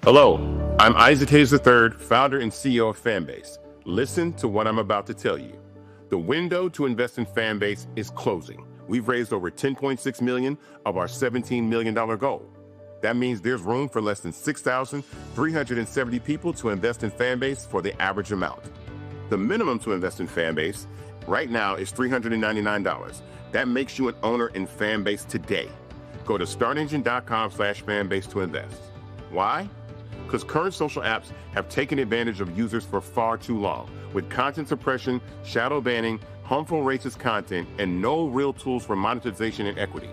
Hello, I'm Isaac Hayes III, founder and CEO of Fanbase. Listen to what I'm about to tell you. The window to invest in Fanbase is closing. We've raised over $10.6 million of our $17 million goal. That means there's room for less than 6,370 people to invest in Fanbase for the average amount. The minimum to invest in Fanbase right now is $399. That makes you an owner in Fanbase today. Go to startengine.com/fanbase to invest. Why? Because current social apps have taken advantage of users for far too long, with content suppression, shadow banning, harmful racist content, and no real tools for monetization and equity.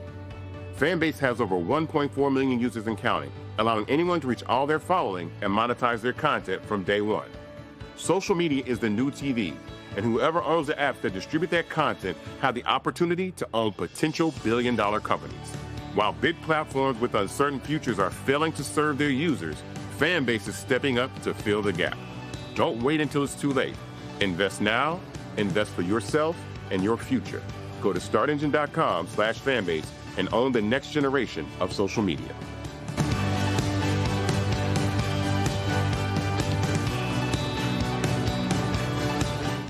Fanbase has over 1.4 million users and counting, allowing anyone to reach all their following and monetize their content from day one. Social media is the new TV, and whoever owns the apps that distribute that content have the opportunity to own potential billion-dollar companies. While big platforms with uncertain futures are failing to serve their users, Fanbase is stepping up to fill the gap. Don't wait until it's too late. Invest now, invest for yourself and your future. Go to startengine.com/fanbase and own the next generation of social media.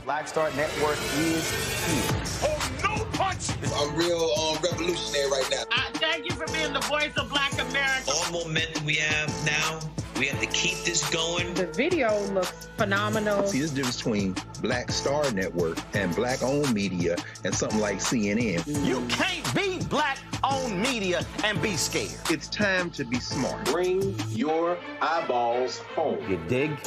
Black Star Network is here. Oh, no punches! I'm real revolutionary right now. Thank you for being the voice of Black America. All momentum we have now, we have to keep this going. The video looks phenomenal. See, this difference between Black Star Network and Black-owned media and something like CNN. You can't be Black-owned media and be scared. It's time to be smart. Bring your eyeballs home. You dig?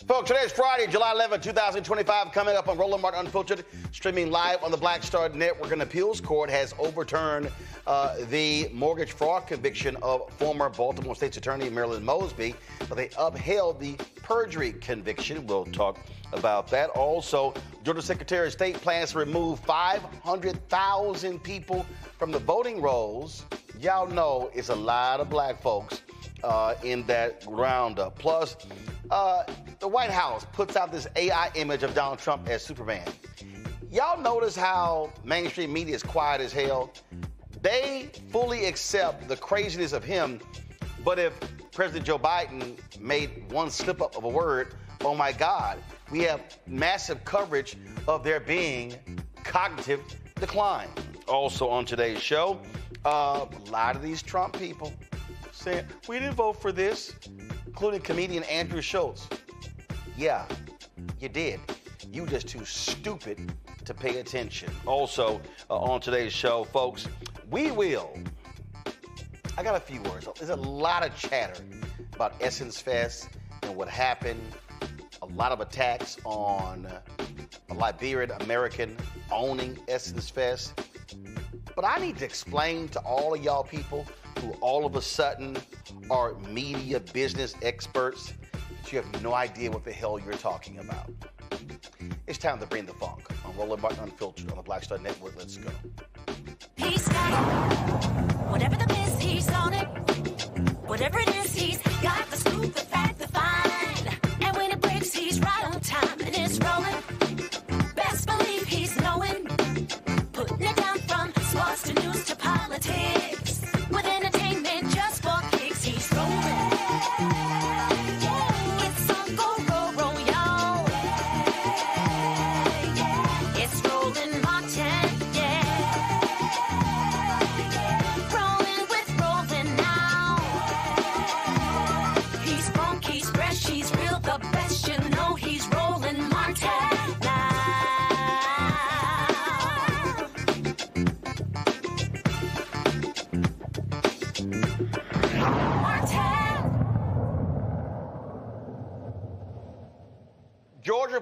Folks, today is Friday, July 11, 2025, coming up on Roland Martin Unfiltered, streaming live on the Black Star Network. An appeals court has overturned the mortgage fraud conviction of former Baltimore State's Attorney Marilyn Mosby, but they upheld the perjury conviction. We'll talk about that. Also, Georgia Secretary of State plans to remove 500,000 people from the voting rolls. Y'all know it's a lot of black folks in that roundup. Plus, the White House puts out this AI image of Donald Trump as Superman. Y'all notice how mainstream media is quiet as hell? They fully accept the craziness of him, but if President Joe Biden made one slip up of a word, oh my God, we have massive coverage of there being cognitive decline. Also on today's show, a lot of these Trump people saying, we didn't vote for this, including comedian Andrew Schultz. Yeah, you did. You just too stupid to pay attention. Also, on today's show, folks, I got a few words. There's a lot of chatter about Essence Fest and what happened. A lot of attacks on a Liberian American owning Essence Fest. But I need to explain to all of y'all people who all of a sudden are media business experts that you have no idea what the hell you're talking about. It's time to bring the funk on Roland Martin Unfiltered on the Black Star Network. Let's go. He's got it. Whatever the miss, he's on it. Whatever it is, he's got the scoop, the fact, the find. And when it breaks, he's right on time and it's rolling. Best believe he's knowing. Putting it down from sports to news to politics. With entertainment just for kicks, he's rolling. It's on go, y'all. It's Roland Martin, yeah. Rolling with Roland now.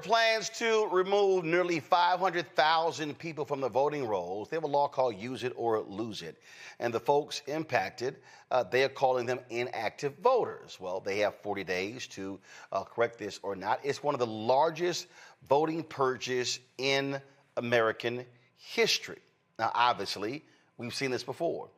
plans to remove nearly 500,000 people from the voting rolls. They have a law called Use It or Lose It. And the folks impacted, they are calling them inactive voters. Well, they have 40 days to correct this or not. It's one of the largest voting purges in American history. Now, obviously, we've seen this before.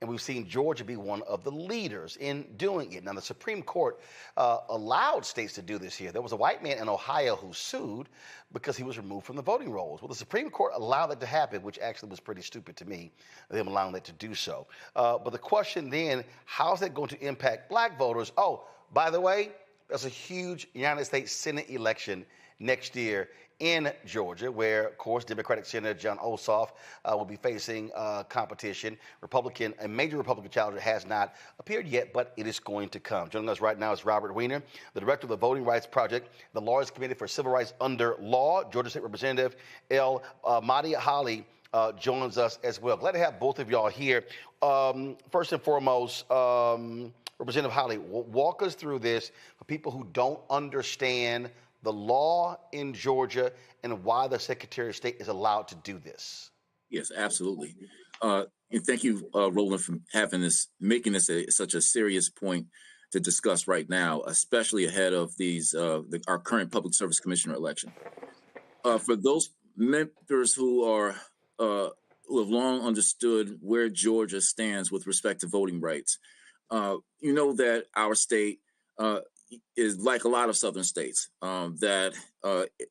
And we've seen Georgia be one of the leaders in doing it. Now, the Supreme Court allowed states to do this here. There was a white man in Ohio who sued because he was removed from the voting rolls. Well, the Supreme Court allowed that to happen, which actually was pretty stupid to me, them allowing that to do so. But the question then, how is that going to impact black voters? Oh, by the way, there's a huge United States Senate election next year in Georgia, where, of course, Democratic Senator John Ossoff will be facing competition. A major Republican challenger has not appeared yet, but it is going to come. Joining us right now is Robert Weiner, the director of the Voting Rights Project, the Lawyers Committee for Civil Rights Under Law. Georgia State Representative El Mahdi Holly joins us as well. Glad to have both of y'all here. First and foremost, Representative Holly, walk us through this for people who don't understand the law in Georgia and why the Secretary of State is allowed to do this. Yes, absolutely. And thank you, Roland, for making this such a serious point to discuss right now, especially ahead of our current Public Service Commissioner election. For those members who have long understood where Georgia stands with respect to voting rights, you know that our state is like a lot of southern states, that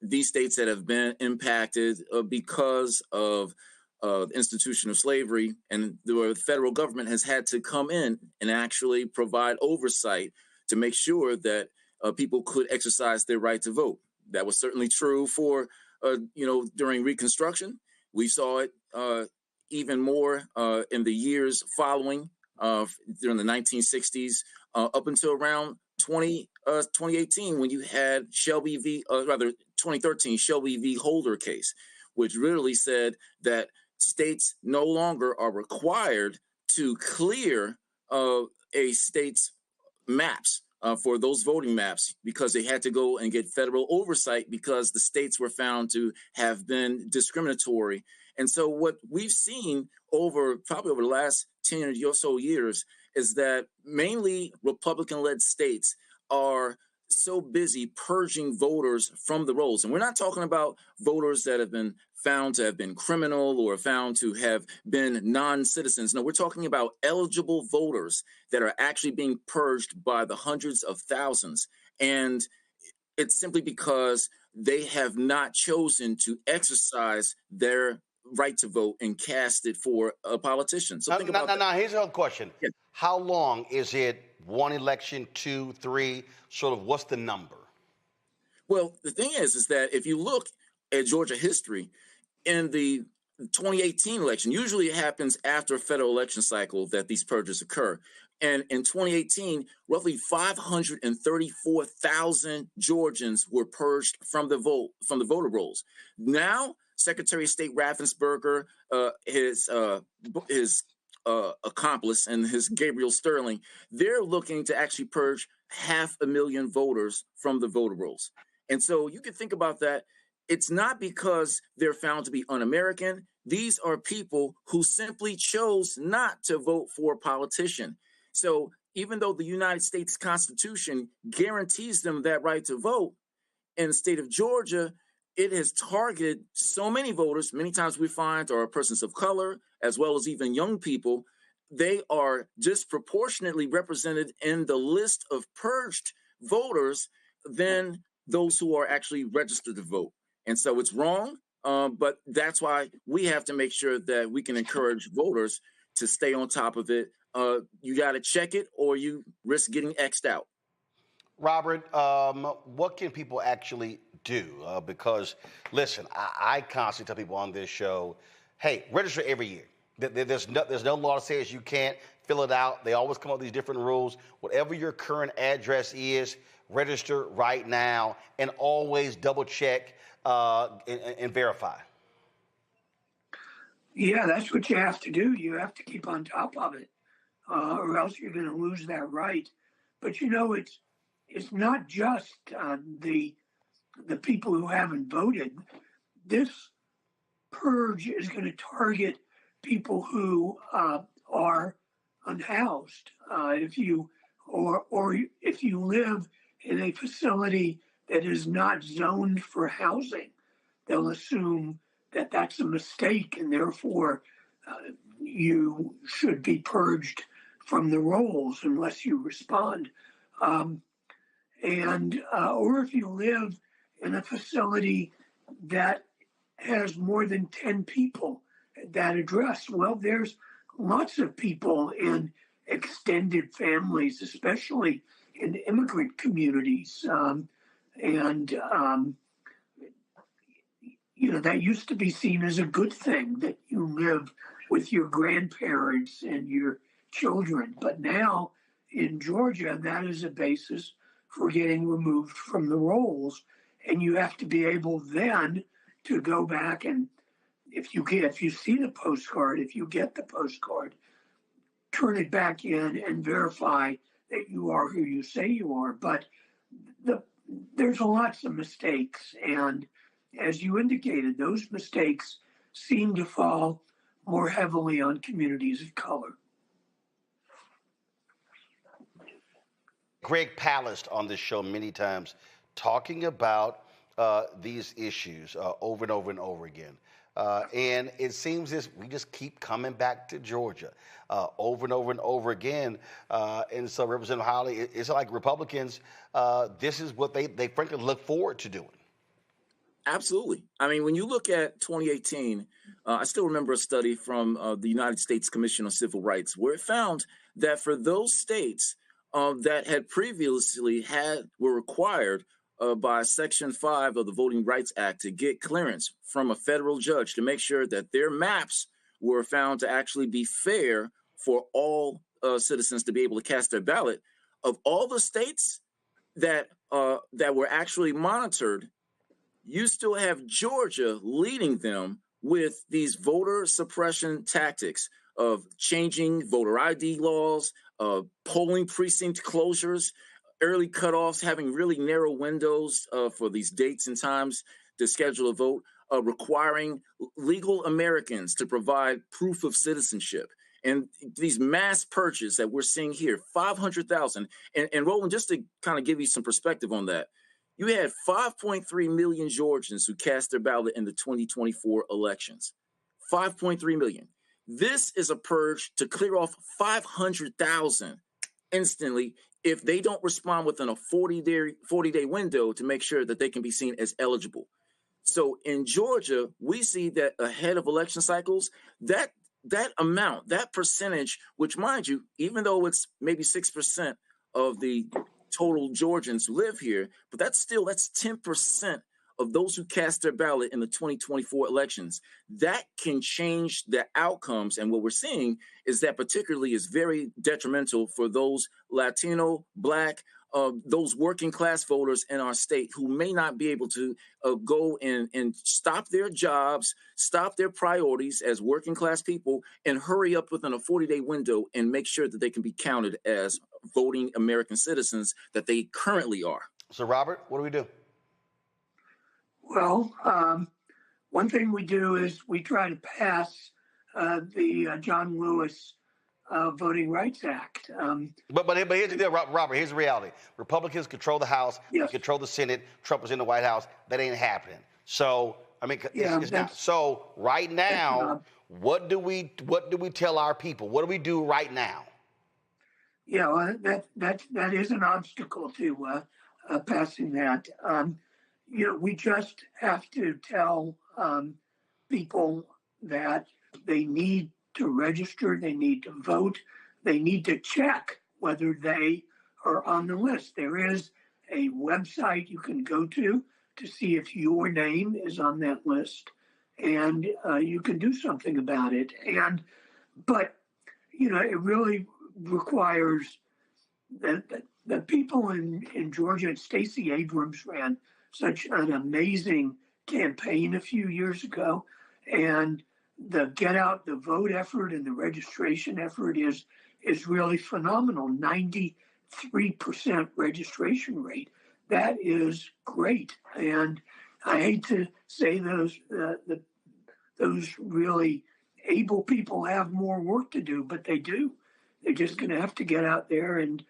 these states that have been impacted because of the institution of slavery, and the federal government has had to come in and actually provide oversight to make sure that people could exercise their right to vote. That was certainly true for, during Reconstruction. We saw it even more in the years following, during the 1960s, up until around 2018, when you had 2013 Shelby v. Holder case, which literally said that states no longer are required to clear a state's maps for those voting maps, because they had to go and get federal oversight because the states were found to have been discriminatory. And so what we've seen probably over the last 10 or so years is that mainly Republican-led states are so busy purging voters from the rolls. And we're not talking about voters that have been found to have been criminal or found to have been non-citizens. No, we're talking about eligible voters that are actually being purged by the hundreds of thousands. And it's simply because they have not chosen to exercise their right to vote and cast it for a politician. So think about that. Now, here's another question. Yeah. How long is it? One election, 2, 3, sort of what's the number? Well, the thing is that if you look at Georgia history, in the 2018 election, usually it happens after a federal election cycle that these purges occur. And in 2018, roughly 534,000 Georgians were purged from the voter rolls. Now, Secretary of State Raffensperger, his accomplice, and his Gabriel Sterling, they're looking to actually purge 500,000 voters from the voter rolls. And so you can think about that. It's not because they're found to be un-American. These are people who simply chose not to vote for a politician. So even though the United States Constitution guarantees them that right to vote, in the state of Georgia, it has targeted so many voters. Many times we find are persons of color, as well as even young people. They are disproportionately represented in the list of purged voters than those who are actually registered to vote. And so it's wrong, but that's why we have to make sure that we can encourage voters to stay on top of it. You got to check it or you risk getting X'd out. Robert, what can people actually do? Because, listen, I constantly tell people on this show, hey, register every year. There's no law that says you can't fill it out. They always come up with these different rules. Whatever your current address is, register right now and always double check and verify. Yeah, that's what you have to do. You have to keep on top of it, or else you're going to lose that right. But you know, it's not just the the people who haven't voted, this purge is going to target people who are unhoused. If you live in a facility that is not zoned for housing, they'll assume that that's a mistake, and therefore you should be purged from the rolls unless you respond. Or if you live in a facility that has more than 10 people at that address, well, there's lots of people in extended families, especially in immigrant communities. That used to be seen as a good thing, that you live with your grandparents and your children. But now in Georgia, that is a basis for getting removed from the rolls. And you have to be able then to go back and if you see the postcard, if you get the postcard, turn it back in and verify that you are who you say you are. But there's lots of mistakes. And as you indicated, those mistakes seem to fall more heavily on communities of color. Greg Palast on this show many times talking about these issues over and over and over again. And it seems as we just keep coming back to Georgia over and over and over again. And so, Representative Holly, it's like Republicans, this is what they frankly look forward to doing. Absolutely. I mean, when you look at 2018, I still remember a study from the United States Commission on Civil Rights, where it found that for those states that had previously were required by Section 5 of the Voting Rights Act to get clearance from a federal judge to make sure that their maps were found to actually be fair for all citizens to be able to cast their ballot, of all the states that were actually monitored, you still have Georgia leading them with these voter suppression tactics of changing voter ID laws, polling precinct closures, early cutoffs, having really narrow windows for these dates and times to schedule a vote, requiring legal Americans to provide proof of citizenship. And these mass purges that we're seeing here, 500,000. And Roland, just to kind of give you some perspective on that, you had 5.3 million Georgians who cast their ballot in the 2024 elections. 5.3 million. This is a purge to clear off 500,000 instantly if they don't respond within a 40-day window to make sure that they can be seen as eligible. So in Georgia, we see that ahead of election cycles, that amount, that percentage, which mind you, even though it's maybe 6% of the total Georgians who live here, but that's 10% of those who cast their ballot in the 2024 elections. That can change the outcomes. And what we're seeing is that particularly is very detrimental for those Latino, Black, those working class voters in our state who may not be able to go and stop their jobs, stop their priorities as working class people, and hurry up within a 40-day window and make sure that they can be counted as voting American citizens that they currently are. So, Robert, what do we do? Well, one thing we do is we try to pass the John Lewis Voting Rights Act. But here's the deal, Robert, here's the reality. Republicans control the House, yes. Control the Senate, Trump is in the White House. That ain't happening. So, I mean, it's not. So right now, what do we tell our people? What do we do right now? Yeah, well, that is an obstacle to passing that. We just have to tell people that they need to register, they need to vote, they need to check whether they are on the list. There is a website you can go to see if your name is on that list, and you can do something about it. But it really requires that people in Georgia, and Stacey Abrams ran such an amazing campaign a few years ago, and the get out the vote effort and the registration effort is really phenomenal. 93% registration rate. that is great. And I hate to say those really able people have more work to do, but they do. They're just going to have to get out there and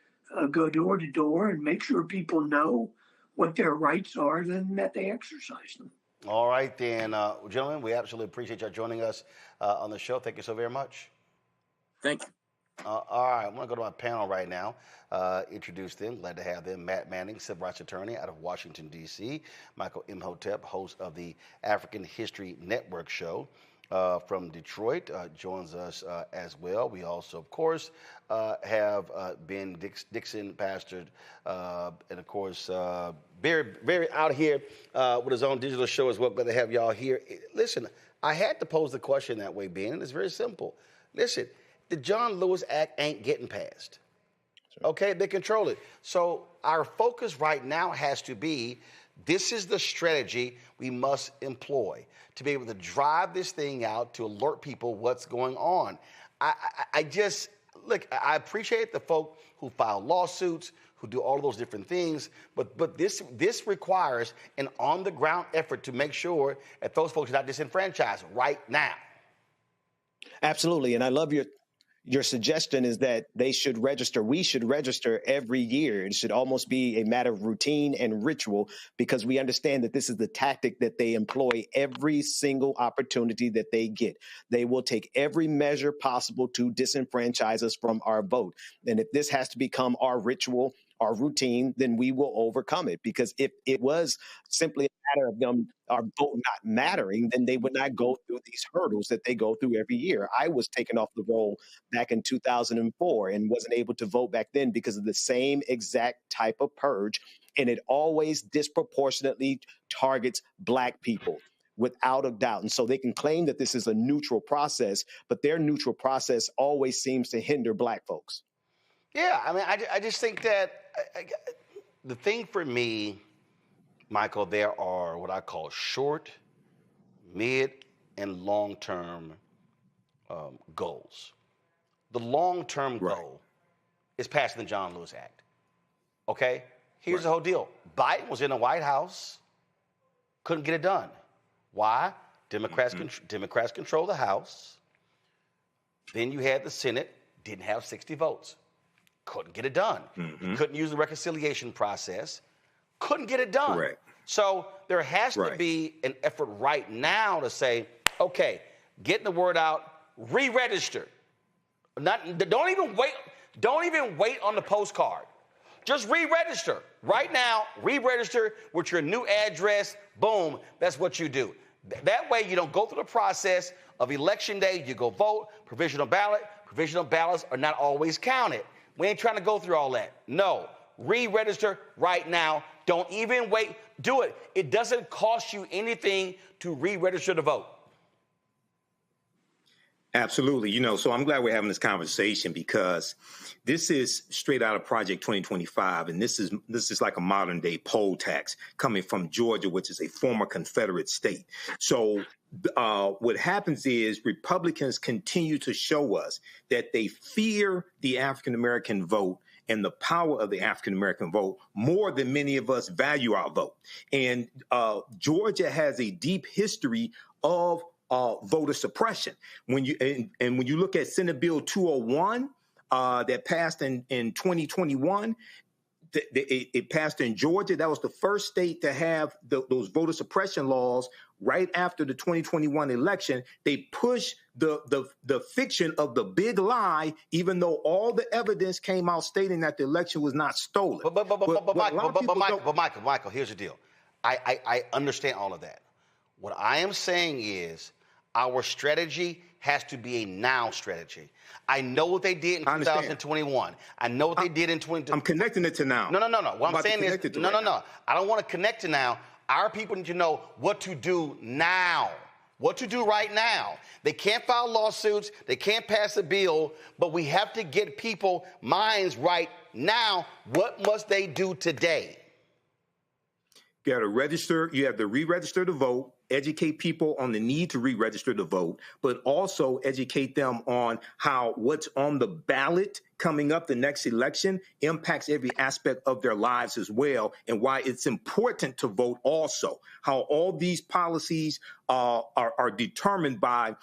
go door to door and make sure people know what their rights are, and that they exercise them. All right, then, gentlemen, we absolutely appreciate y'all joining us on the show. Thank you so very much. Thank you. All right, I'm going to go to my panel right now. Introduce them. Glad to have them. Matt Manning, civil rights attorney out of Washington, D.C. Michael Imhotep, host of the African History Network show from Detroit, joins us as well. We also, of course, have Ben Dixon, pastor, and, of course, very out here with his own digital show as well. Glad to have y'all here. Listen, I had to pose the question that way, Ben, and it's very simple. Listen, the John Lewis Act ain't getting passed. Okay, they control it. So our focus right now has to be, this is the strategy we must employ to be able to drive this thing out, to alert people what's going on. I just, look, I appreciate the folk who file lawsuits, who do all of those different things, but this requires an on-the-ground effort to make sure that those folks are not disenfranchised right now. Absolutely, and I love your suggestion is that they should register. We should register every year. It should almost be a matter of routine and ritual, because we understand that this is the tactic that they employ every single opportunity that they get. They will take every measure possible to disenfranchise us from our vote. And if this has to become our ritual, our routine, then we will overcome it. Because if it was simply a matter of them, our vote not mattering, then they would not go through these hurdles that they go through every year. I was taken off the roll back in 2004 and wasn't able to vote back then because of the same exact type of purge. And it always disproportionately targets Black people, without a doubt. And so they can claim that this is a neutral process, but their neutral process always seems to hinder Black folks. Yeah, I mean, I just think that the thing for me, Michael, there are what I call short, mid, and long-term goals. The long-term goal is passing the John Lewis Act. Okay? Here's the whole deal. Biden was in the White House, couldn't get it done. Why? Democrats control the House. Then you had the Senate, didn't have 60 votes. Couldn't get it done. Couldn't use the reconciliation process. Couldn't get it done. Correct. So there has to be an effort right now to say, okay, getting the word out, re-register. Don't even wait on the postcard. Just re-register. Right now, re-register with your new address. Boom, that's what you do. That way you don't go through the process of election day, you go vote, provisional ballot. Provisional ballots are not always counted. We ain't trying to go through all that. No, re-register right now. Don't even wait. Do it. It doesn't cost you anything to re-register to vote. Absolutely. So I'm glad we're having this conversation, because this is straight out of Project 2025. And this is like a modern day poll tax coming from Georgia, which is a former Confederate state. So what happens is Republicans continue to show us that they fear the African-American vote and the power of the African-American vote more than many of us value our vote. And Georgia has a deep history of voter suppression. When you look at Senate Bill 201 that passed in 2021, it passed in Georgia. That was the first state to have those voter suppression laws right after the 2021 election. They pushed the fiction of the big lie, even though all the evidence came out stating that the election was not stolen. But Michael, here's the deal. I understand all of that. What I am saying is our strategy has to be a now strategy. I know what they did in 2021. I know what they did in 2022. I'm connecting it to now. No. What I'm saying is, no. I don't want to connect to now. Our people need to know what to do now. What to do right now. They can't file lawsuits. They can't pass a bill. But we have to get people minds right now. What must they do today? You got to register. You have to re-register to vote. educate people on the need to re-register to vote, but also educate them on how what's on the ballot coming up the next election impacts every aspect of their lives as well, and why it's important to vote also. How all these policies are determined by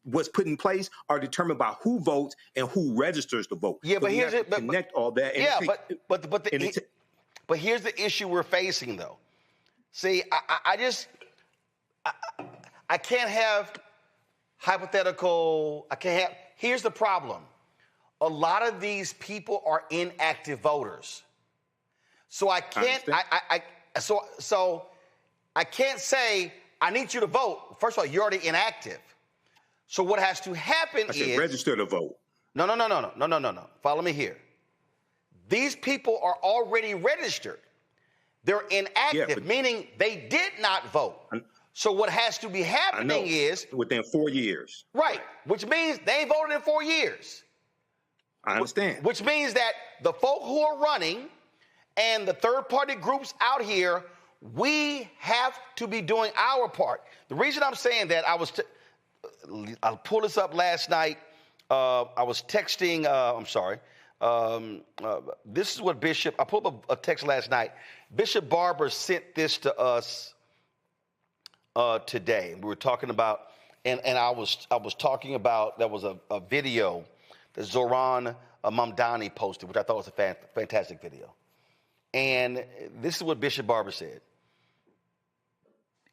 what's put in place, are determined by who votes and who registers to vote. Yeah, but here's it. Connect all that. Yeah, but here's the issue we're facing, though. See, I can't have hypothetical. Here's the problem. A lot of these people are inactive voters. So I can't, so I can't say, I need you to vote. First of all, you're already inactive. So what has to happen is register to vote. No. Follow me here. These people are already registered. They're inactive, meaning they did not vote. So what has to be happening is within 4 years. Right, which means they ain't voted in 4 years. I understand. Which means that the folk who are running and the third-party groups out here, we have to be doing our part. The reason I'm saying that, I'll pull this up last night. I was texting, this is what I pulled up a text last night. Bishop Barber sent this to us today. We were talking about, and I was talking about, there was a video that Zoran Mamdani posted, which I thought was a fantastic video. And this is what Bishop Barber said.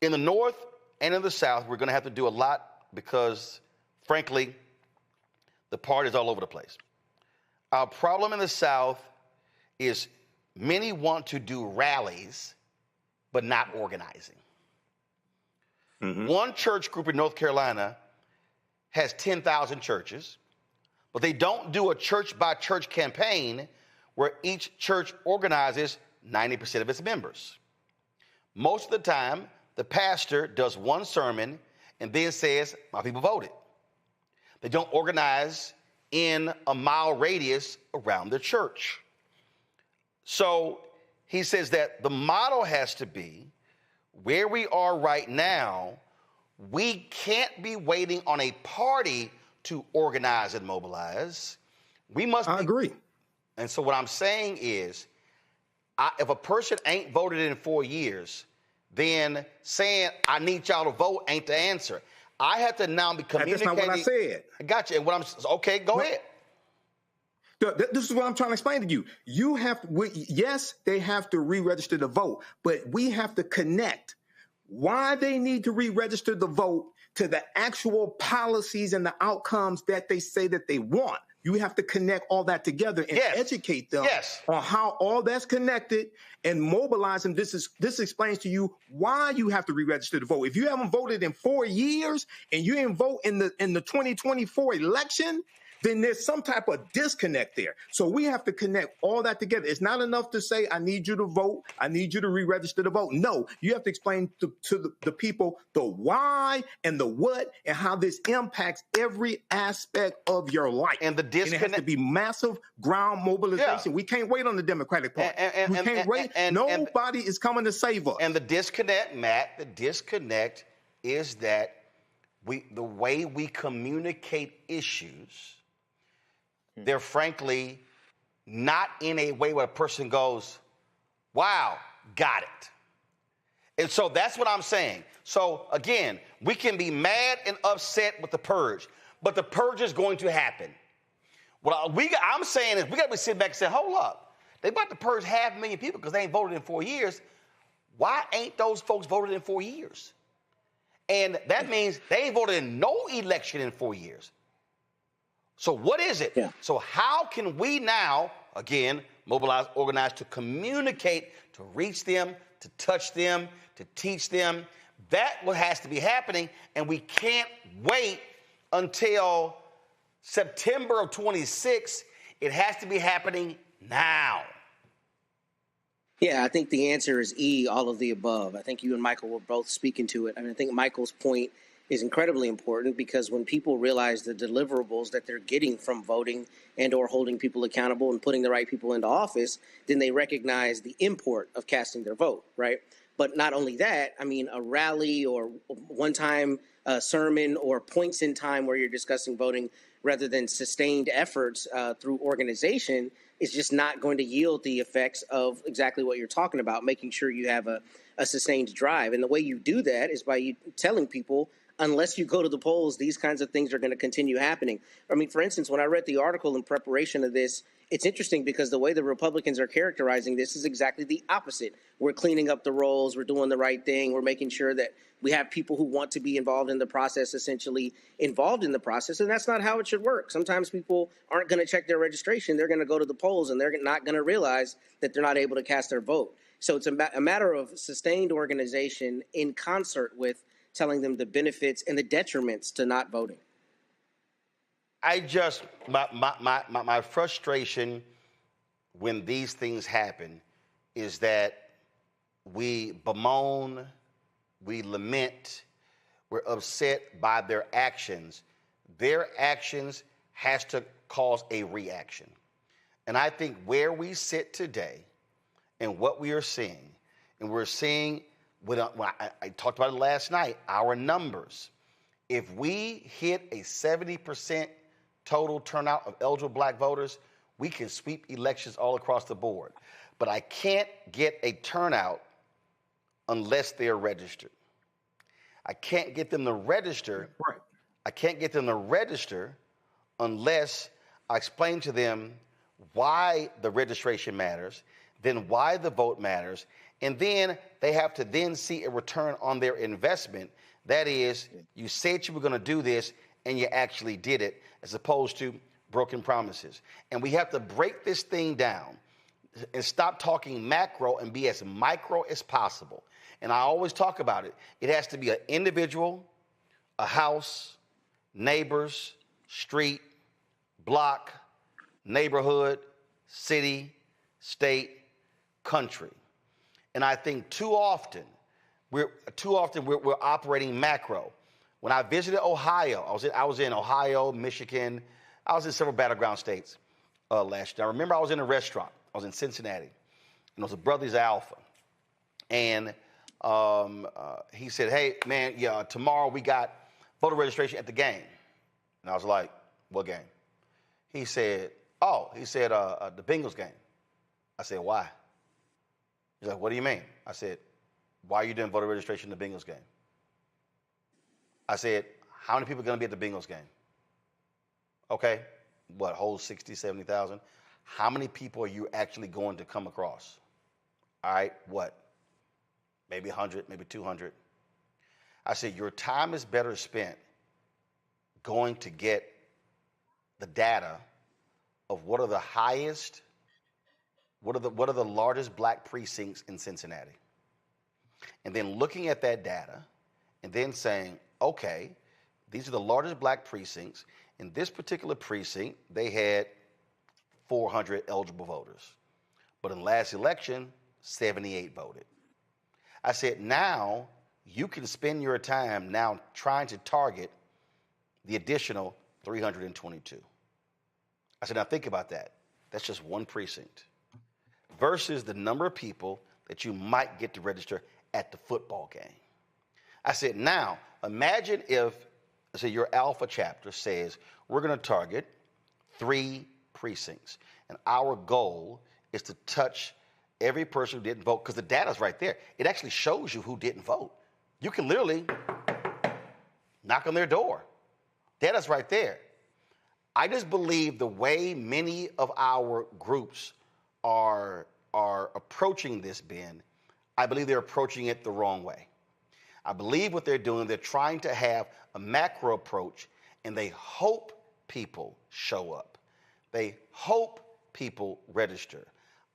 In the North and in the South, we're going to have to do a lot because, frankly, the party's all over the place. Our problem in the South is many want to do rallies, but not organizing. Mm-hmm. One church group in North Carolina has 10,000 churches, but they don't do a church-by-church campaign where each church organizes 90% of its members. Most of the time, the pastor does one sermon and then says, my people voted. They don't organize in a mile radius around the church. So he says that the model has to be where we are right now. We can't be waiting on a party to organize and mobilize. I agree. And so what I'm saying is, if a person ain't voted in 4 years, then saying, I need y'all to vote ain't the answer. I have to now be communicating. That's not what I said. I got you. And okay, go ahead. This is what I'm trying to explain to you. Yes, they have to re-register to vote, but we have to connect why they need to re-register the vote to the actual policies and the outcomes that they say that they want. You have to connect all that together and educate them on how all that's connected and mobilize them. This explains to you why you have to re-register to vote. If you haven't voted in 4 years and you didn't vote in the 2024 election, then there's some type of disconnect there. So we have to connect all that together. It's not enough to say, I need you to vote. I need you to re-register to vote. No, you have to explain to the people the why and the what and how this impacts every aspect of your life. And the disconnect. And it has to be massive ground mobilization. We can't wait on the Democratic Party. We can't wait. Nobody is coming to save us. And the disconnect, Matt, is that the way we communicate issues, they're frankly not in a way where a person goes, wow, got it. And so that's what I'm saying. So again, we can be mad and upset with the purge, but the purge is going to happen. What I'm saying is we got to be sitting back and say, hold up. They about to purge 500,000 people because they ain't voted in 4 years. Why ain't those folks voted in 4 years? And that means they ain't voted in no election in 4 years. So what is it? Yeah. So how can we now, again, mobilize, organize to communicate, to reach them, to touch them, to teach them? That's what has to be happening, and we can't wait until September of 26. It has to be happening now. Yeah, I think the answer is E, all of the above. I think you and Michael were both speaking to it. I mean, I think Michael's point is incredibly important because when people realize the deliverables that they're getting from voting and or holding people accountable and putting the right people into office, then they recognize the import of casting their vote, right? But not only that, I mean, a rally or one-time sermon or points in time where you're discussing voting rather than sustained efforts through organization is just not going to yield the effects of exactly what you're talking about, making sure you have a sustained drive. And the way you do that is by you telling people, unless you go to the polls, these kinds of things are going to continue happening. I mean, for instance, when I read the article in preparation of this, it's interesting because the way the Republicans are characterizing this is exactly the opposite. We're cleaning up the rolls. We're doing the right thing. We're making sure that we have people who want to be involved in the process, essentially involved in the process. And that's not how it should work. Sometimes people aren't going to check their registration. They're going to go to the polls and they're not going to realize that they're not able to cast their vote. So it's a matter of sustained organization in concert with telling them the benefits and the detriments to not voting. My frustration when these things happen is that we bemoan, we lament, we're upset by their actions. Their actions has to cause a reaction. And I think where we sit today and what we are seeing, and we're seeing, I talked about it last night, our numbers. If we hit a 70% total turnout of eligible black voters, we can sweep elections all across the board. But I can't get a turnout unless they're registered. I can't get them to register. Right. I can't get them to register unless I explain to them why the registration matters, then why the vote matters, and then they have to then see a return on their investment. That is, you said you were going to do this, and you actually did it, as opposed to broken promises. And we have to break this thing down and stop talking macro and be as micro as possible. And I always talk about it. It has to be an individual, a house, neighbors, street, block, neighborhood, city, state, country. And I think too often we're operating macro. When I visited Ohio, I was in Ohio, Michigan. I was in several battleground states last year. I remember I was in a restaurant. I was in Cincinnati, and there was a Brothers Alpha, and he said, "Hey, man, yeah, tomorrow we got voter registration at the game." And I was like, "What game?" He said, the Bengals game. I said, "Why?" He's like, "What do you mean?" I said, "Why are you doing voter registration in the Bengals game?" I said, "How many people are going to be at the Bengals game?" Okay, what, whole 60, 70,000? How many people are you actually going to come across? All right, what? Maybe 100, maybe 200. I said, your time is better spent going to get the data of what are the highest, what are the largest black precincts in Cincinnati, and then looking at that data and then saying, okay, these are the largest black precincts. In this particular precinct, they had 400 eligible voters. But in the last election, 78 voted. I said, now you can spend your time now trying to target the additional 322. I said, now think about that. That's just one precinct versus the number of people that you might get to register at the football game. I said, now imagine if, your Alpha chapter says we're going to target 3 precincts, and our goal is to touch every person who didn't vote, because the data's right there. It actually shows you who didn't vote. You can literally knock on their door. Data's right there. I just believe the way many of our groups are approaching this, Ben, I believe they're approaching it the wrong way. I believe what they're doing, they're trying to have a macro approach, and they hope people show up. They hope people register.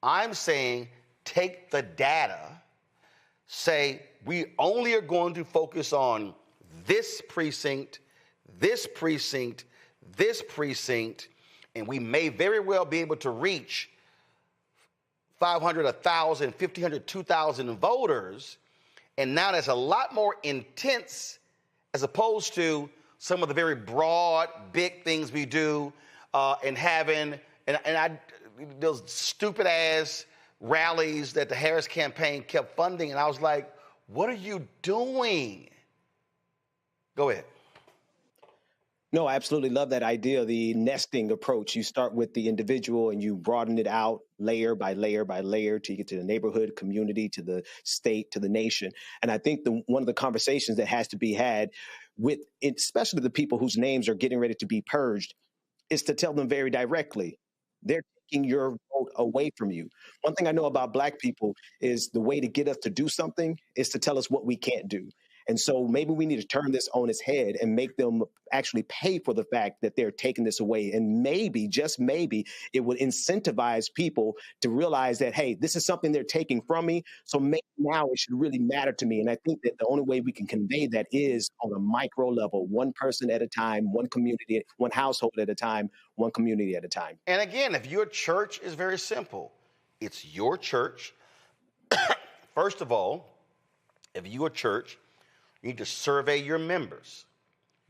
I'm saying take the data, say we only are going to focus on this precinct, this precinct, this precinct, and we may very well be able to reach 500, 1,000, 1,500, 2,000 voters. And now that's a lot more intense as opposed to some of the very broad, big things we do and having, those stupid ass rallies that the Harris campaign kept funding, and I was like, what are you doing? Go ahead. No, I absolutely love that idea, the nesting approach. You start with the individual and you broaden it out layer by layer by layer to get to the neighborhood, community, to the state, to the nation. And I think one of the conversations that has to be had with, especially the people whose names are getting ready to be purged, is to tell them very directly, they're taking your vote away from you. One thing I know about Black people is the way to get us to do something is to tell us what we can't do. And so maybe we need to turn this on its head and make them actually pay for the fact that they're taking this away. And maybe, just maybe, it would incentivize people to realize that, hey, this is something they're taking from me. So maybe now it should really matter to me. And I think that the only way we can convey that is on a micro level, one person at a time, one community, one household at a time, one community at a time. And again, if your church is very simple, it's your church. First of all, if you're a church, you need to survey your members.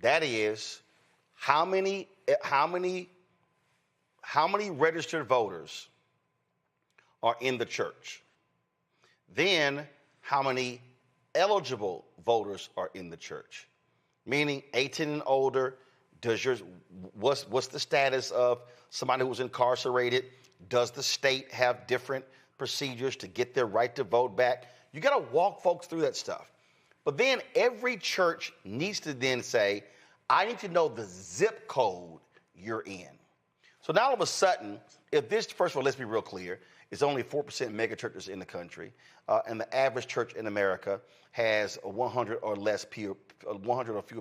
That is, how many registered voters are in the church? Then, how many eligible voters are in the church? Meaning 18 and older. What's the status of somebody who's incarcerated? Does the state have different procedures to get their right to vote back? You got to walk folks through that stuff. But then every church needs to then say, I need to know the zip code you're in. So now all of a sudden, if this, first of all, let's be real clear, it's only 4% mega churches in the country, and the average church in America has 100 or fewer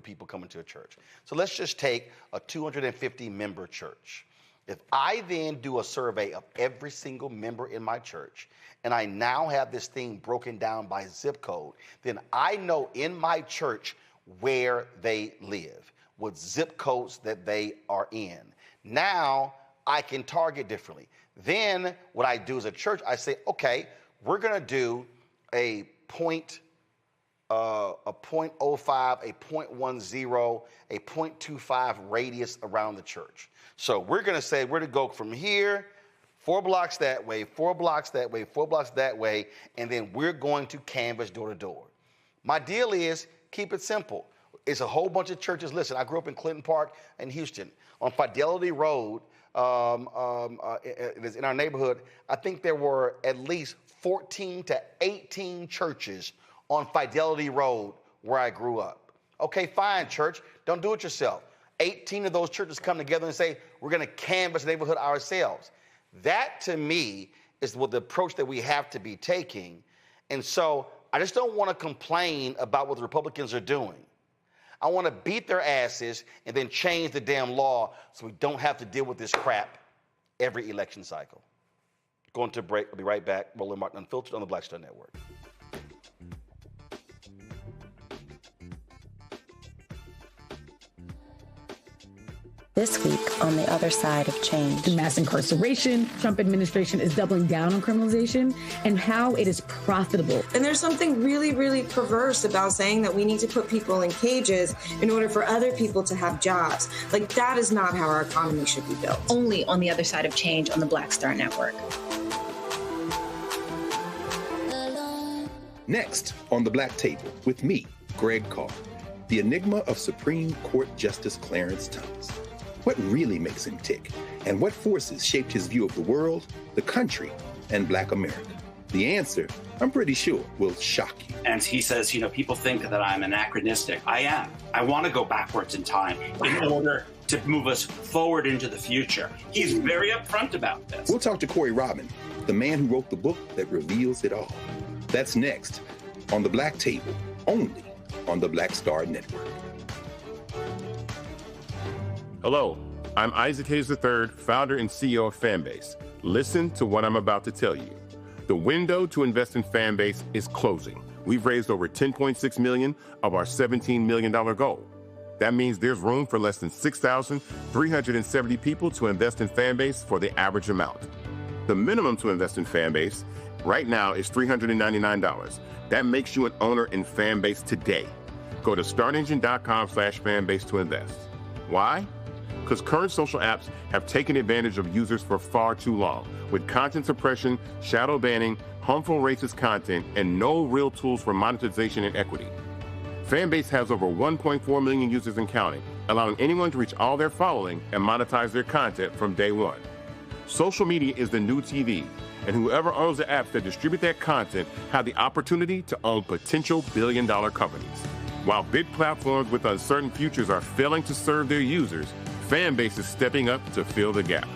people coming to a church. So let's just take a 250-member church. If I then do a survey of every single member in my church, and I now have this thing broken down by zip code, then I know in my church where they live, what zip codes that they are in. Now I can target differently. Then what I do as a church, I say, okay, we're going to do a 0.05, a 0.10, a 0.25 radius around the church. So we're going to say we're to go from here, 4 blocks that way, 4 blocks that way, 4 blocks that way, and then we're going to canvass door to door. My deal is keep it simple. It's a whole bunch of churches. Listen, I grew up in Clinton Park in Houston. On Fidelity Road, in our neighborhood, I think there were at least 14 to 18 churches on Fidelity Road where I grew up. Okay, fine, church. Don't do it yourself. 18 of those churches come together and say, we're going to canvass the neighborhood ourselves. That, to me, is what the approach that we have to be taking. And so I just don't want to complain about what the Republicans are doing. I want to beat their asses and then change the damn law so we don't have to deal with this crap every election cycle. Going to break. I'll be right back. Roland Martin Unfiltered on the Black Star Network. This week on The Other Side of Change. Mass incarceration, Trump administration is doubling down on criminalization, and how it is profitable. And there's something really, really perverse about saying that we need to put people in cages in order for other people to have jobs. Like, that is not how our economy should be built. Only on The Other Side of Change on the Black Star Network. Next on The Black Table with me, Greg Carr, the enigma of Supreme Court Justice Clarence Thomas. What really makes him tick? And what forces shaped his view of the world, the country, and Black America? The answer, I'm pretty sure, will shock you. And he says, people think that I'm anachronistic. I am. I want to go backwards in time in order to move us forward into the future. He's very upfront about this. We'll talk to Corey Robin, the man who wrote the book that reveals it all. That's next on The Black Table, only on the Black Star Network. Hello, I'm Isaac Hayes III, founder and CEO of Fanbase. Listen to what I'm about to tell you. The window to invest in Fanbase is closing. We've raised over $10.6 million of our $17 million goal. That means there's room for less than 6,370 people to invest in Fanbase for the average amount. The minimum to invest in Fanbase right now is $399. That makes you an owner in Fanbase today. Go to startengine.com/fanbase to invest. Why? because current social apps have taken advantage of users for far too long, with content suppression, shadow banning, harmful racist content, and no real tools for monetization and equity. Fanbase has over 1.4 million users and counting, allowing anyone to reach all their following and monetize their content from day one. Social media is the new TV, and whoever owns the apps that distribute that content have the opportunity to own potential billion-dollar companies. While big platforms with uncertain futures are failing to serve their users, Fanbase is stepping up to fill the gap.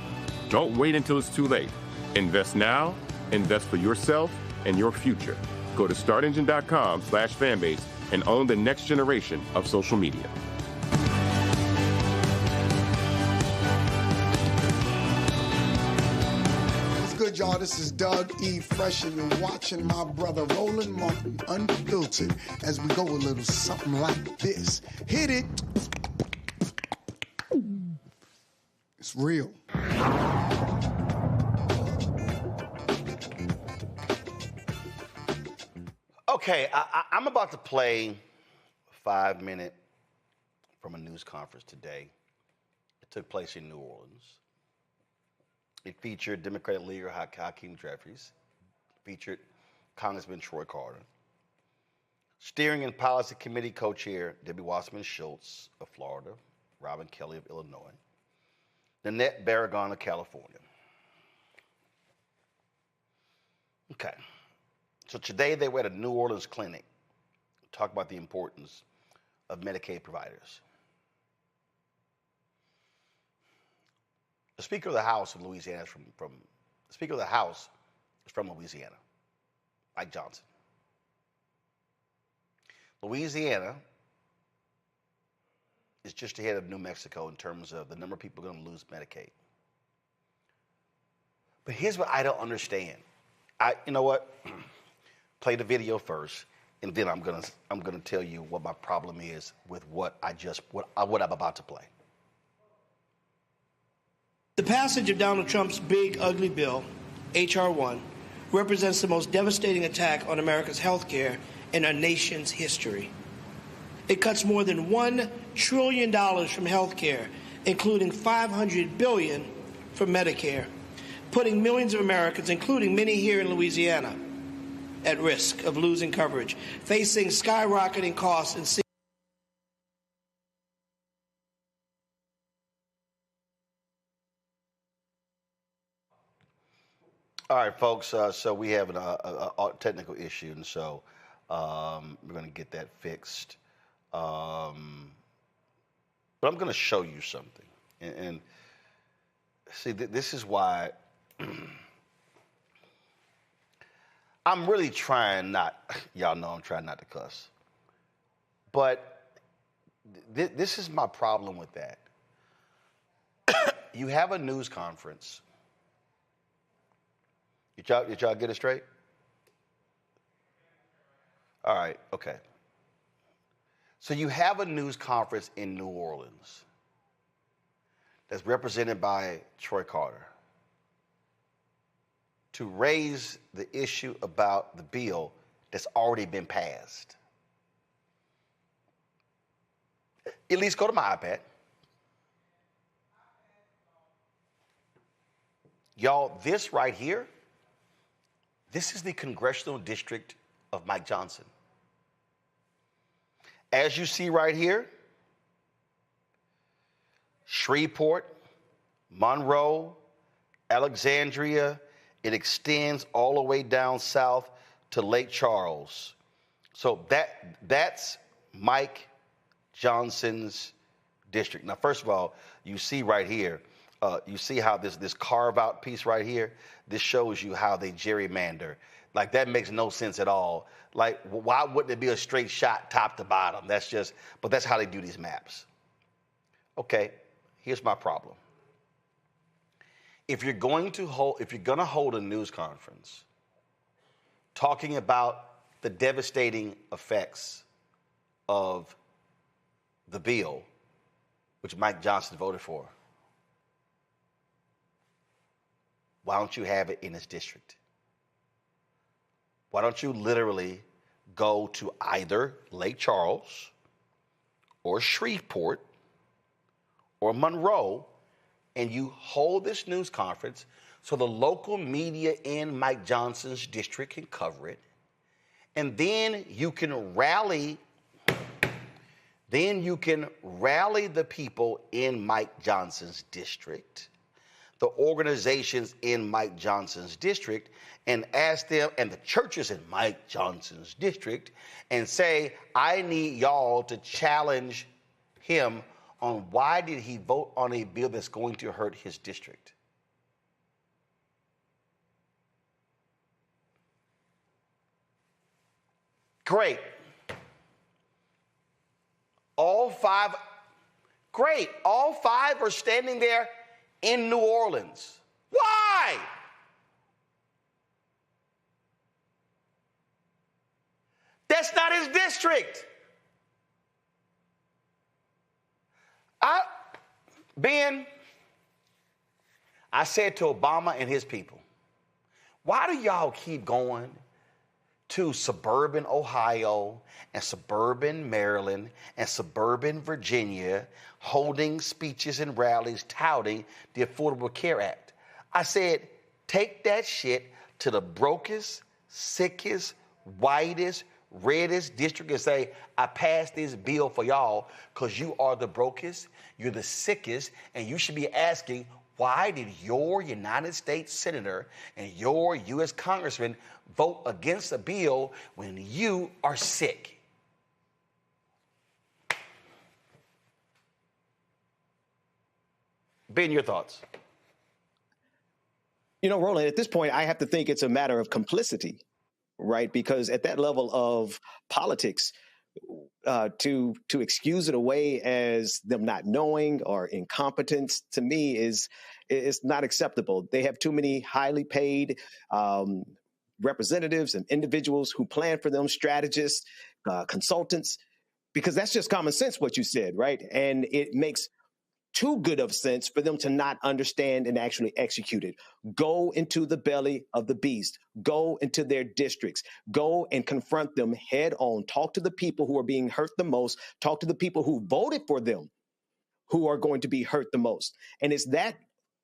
Don't wait until it's too late. Invest now, invest for yourself and your future. Go to startengine.com/fanbase and own the next generation of social media. What's good, y'all? This is Doug E. Fresh, and you're watching my brother Roland Martin Unfiltered as we go a little something like this. Hit it. It's real. Okay, I'm about to play a 5-minute from a news conference today. It took place in New Orleans. It featured Democratic leader Hakeem Jeffries, featured Congressman Troy Carter, Steering and Policy Committee co-chair Debbie Wasserman Schultz of Florida, Robin Kelly of Illinois, Nanette Barragan of California. Okay. So today they were at a New Orleans clinic to talk about the importance of Medicaid providers. The Speaker of the House of Louisiana is the Speaker of the House is from Louisiana, Mike Johnson. Louisiana is just ahead of New Mexico in terms of the number of people going to lose Medicaid. But here's what I don't understand. You know what? Play the video first, and then I'm gonna tell you what my problem is with what I'm about to play. The passage of Donald Trump's big, ugly bill, H.R. 1, represents the most devastating attack on America's health care in our nation's history. It cuts more than $1 trillion from health care, including $500 billion from Medicare, putting millions of Americans, including many here in Louisiana, at risk of losing coverage, facing skyrocketing costs and All right, folks, so we have a technical issue, and so we're going to get that fixed. But I'm going to show you something. And see, this is why I'm really trying not, y'all know I'm trying not to cuss. But this is my problem with that. You have a news conference. Did y'all get it straight? All right, okay. So you have a news conference in New Orleans that's represented by Troy Carter to raise the issue about the bill that's already been passed. At least go to my iPad. Y'all, this right here, this is the congressional district of Mike Johnson. As you see right here, Shreveport, Monroe, Alexandria, it extends all the way down south to Lake Charles. So that's Mike Johnson's district. Now, first of all, you see right here, you see how this carve-out piece right here, this shows you how they gerrymander. Like, that makes no sense at all. Like, why wouldn't it be a straight shot top to bottom? But that's how they do these maps. Okay, here's my problem. If you're going to hold a news conference talking about the devastating effects of the bill, which Mike Johnson voted for, why don't you have it in his district? Why don't you literally go to either Lake Charles or Shreveport or Monroe, and you hold this news conference so the local media in Mike Johnson's district can cover it, and then you can rally the people in Mike Johnson's district, the organizations in Mike Johnson's district, and ask them, and the churches in Mike Johnson's district, and say, I need y'all to challenge him on why did he vote on a bill that's going to hurt his district. Great. All five are standing there in New Orleans. Why? That's not his district. Ben, I said to Obama and his people, why do y'all keep going to suburban Ohio and suburban Maryland and suburban Virginia holding speeches and rallies touting the Affordable Care Act? I said, take that shit to the brokest, sickest, whitest, reddest district and say, I passed this bill for y'all because you are the brokest, you're the sickest, and you should be asking, why did your United States Senator and your U.S. Congressman vote against a bill when you are sick? Ben, your thoughts? You know, Roland, at this point, I have to think it's a matter of complicity, right? Because at that level of politics, to excuse it away as them not knowing or incompetence, to me, is not acceptable. They have too many highly paid representatives and individuals who plan for them, strategists, consultants, because that's just common sense what you said, right? And it makes too good of sense for them to not understand and actually execute it. Go into the belly of the beast. Go into their districts. Go and confront them head on. Talk to the people who are being hurt the most. Talk to the people who voted for them who are going to be hurt the most. And it's that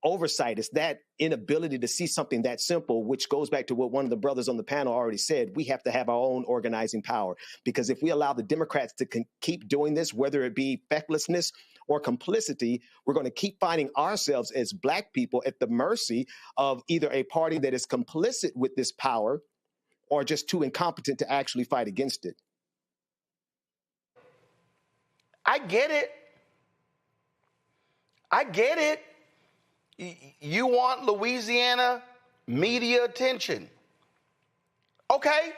oversight, it's that inability to see something that simple, which goes back to what one of the brothers on the panel already said. We have to have our own organizing power, because if we allow the Democrats to keep doing this, whether it be fecklessness or complicity, we're going to keep finding ourselves as Black people at the mercy of either a party that is complicit with this power or just too incompetent to actually fight against it. I get it. You want Louisiana media attention. Okay,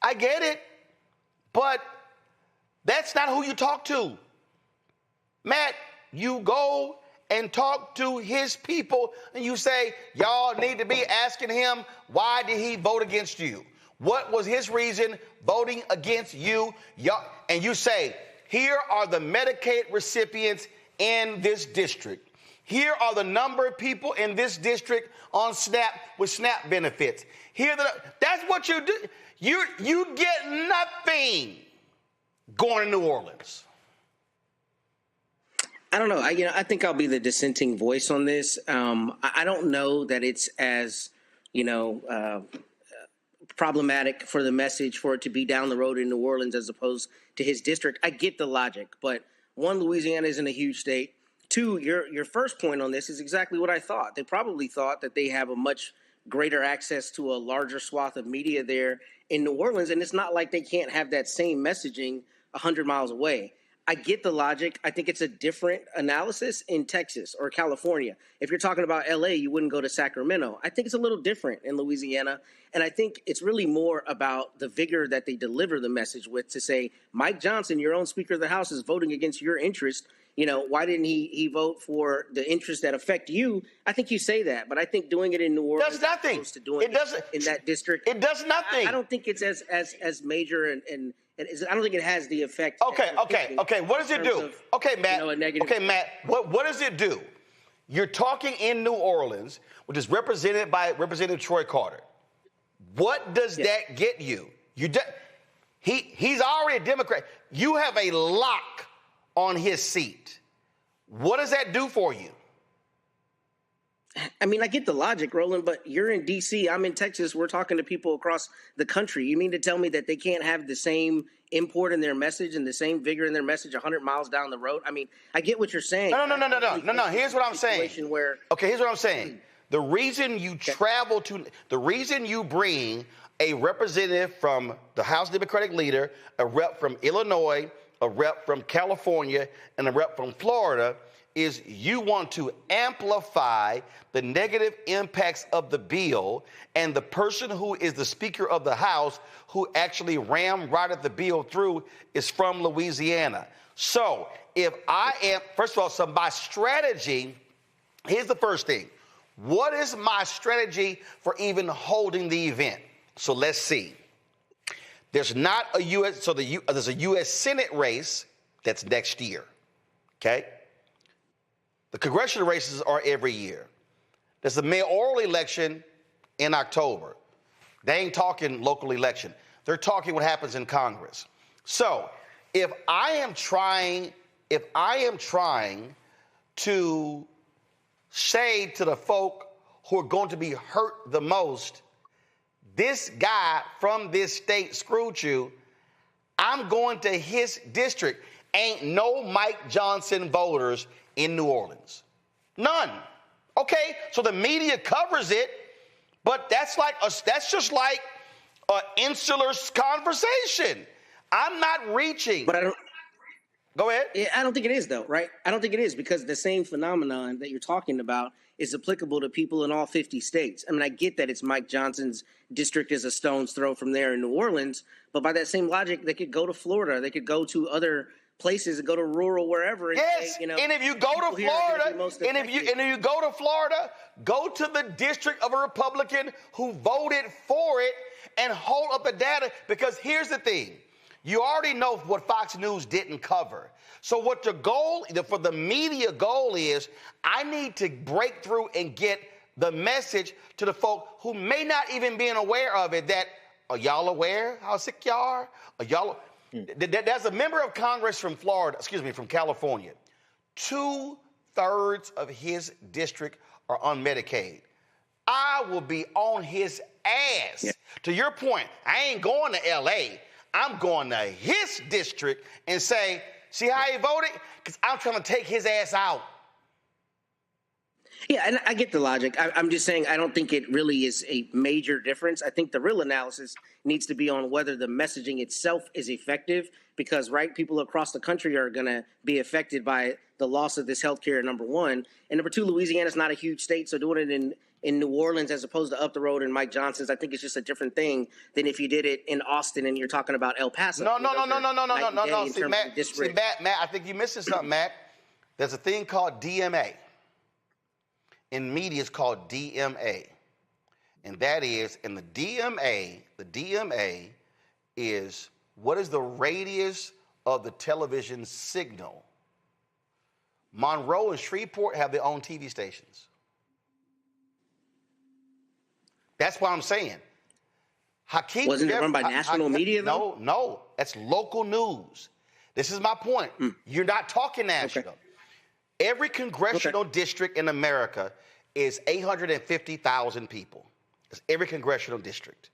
I get it. But that's not who you talk to. Matt, you go and talk to his people and you say, y'all need to be asking him, why did he vote against you? What was his reason voting against you? And you say, here are the Medicaid recipients in this district. Here are the number of people in this district on SNAP with SNAP benefits. That's what you do. You get nothing going to New Orleans. I don't know. I think I'll be the dissenting voice on this. I don't know that it's as, problematic for the message for it to be down the road in New Orleans as opposed to his district. I get the logic, but one, Louisiana isn't a huge state. Two, your first point on this is exactly what I thought. They probably thought that they have a much greater access to a larger swath of media there in New Orleans, and it's not like they can't have that same messaging 100 miles away. I get the logic. I think it's a different analysis in Texas or California. If you're talking about LA, you wouldn't go to Sacramento. I think it's a little different in Louisiana. And I think it's really more about the vigor that they deliver the message with, to say, Mike Johnson, your own Speaker of the House, is voting against your interest. Why didn't he vote for the interests that affect you? I think you say that, but I think doing it in New Orleans does nothing. To doing it in that district, it does nothing. I don't think it's as major and I don't think it has the effect. Okay. What does it do? Okay, Matt. Matt. What does it do? You're talking in New Orleans, which is represented by Representative Troy Carter. What does that get you? He's already a Democrat. You have a lock on his seat. What does that do for you? I mean, I get the logic, Roland, but you're in D.C., I'm in Texas. We're talking to people across the country. You mean to tell me that they can't have the same import in their message and the same vigor in their message 100 miles down the road? I mean, I get what you're saying. No. Here's what I'm saying. Here's what I'm saying. The reason you the reason you bring a representative from the House Democratic leader, a rep from Illinois, a rep from California, and a rep from Florida is you want to amplify the negative impacts of the bill, and the person who is the Speaker of the House who actually ramrodded the bill through is from Louisiana. So if I am, first of all, so my strategy, here's the first thing. What is my strategy for even holding the event? So let's see. There's not a U.S., so there's a U.S. Senate race that's next year, okay? The congressional races are every year. There's a mayoral election in October. They ain't talking local election. They're talking what happens in Congress. So if I am trying to say to the folk who are going to be hurt the most, this guy from this state screwed you, I'm going to his district. Ain't no Mike Johnson voters in New Orleans. None. Okay, so the media covers it, but that's just like an insular conversation. I'm not reaching. But I don't. Go ahead. Yeah, I don't think it is, though, right? I don't think it is, because the same phenomenon that you're talking about is applicable to people in all 50 states. I mean, I get that it's Mike Johnson's district is a stone's throw from there in New Orleans, but by that same logic, they could go to Florida. They could go to other places and go to rural wherever. And yes, say, and if you go to Florida, go to the district of a Republican who voted for it and hold up the data, because here's the thing. You already know what Fox News didn't cover. So what the goal, for the media goal is, I need to break through and get the message to the folk who may not even be aware of it, that, are y'all aware how sick y'all are? Are y'all... There's a member of Congress from from California. 2/3 of his district are on Medicaid. I will be on his ass. Yeah. To your point, I ain't going to L.A., I'm going to his district and say, see how he voted? Because I'm trying to take his ass out. Yeah, and I get the logic. I'm just saying I don't think it really is a major difference. I think the real analysis needs to be on whether the messaging itself is effective, because, right, people across the country are going to be affected by the loss of this health care, number one. And number two, Louisiana's not a huge state, so doing it in New Orleans as opposed to up the road in Mike Johnson's, I think it's just a different thing than if you did it in Austin and you're talking about El Paso. No. See, Matt, I think you're missing something, Matt. There's a thing called DMA. In media, it's called DMA. And that is, in the DMA is, what is the radius of the television signal? Monroe and Shreveport have their own TV stations. That's what I'm saying. Hakeem wasn't it run by national media, though? No. That's local news. This is my point. You're not talking national. Okay. Every congressional district in America is 850,000 people. It's every congressional district.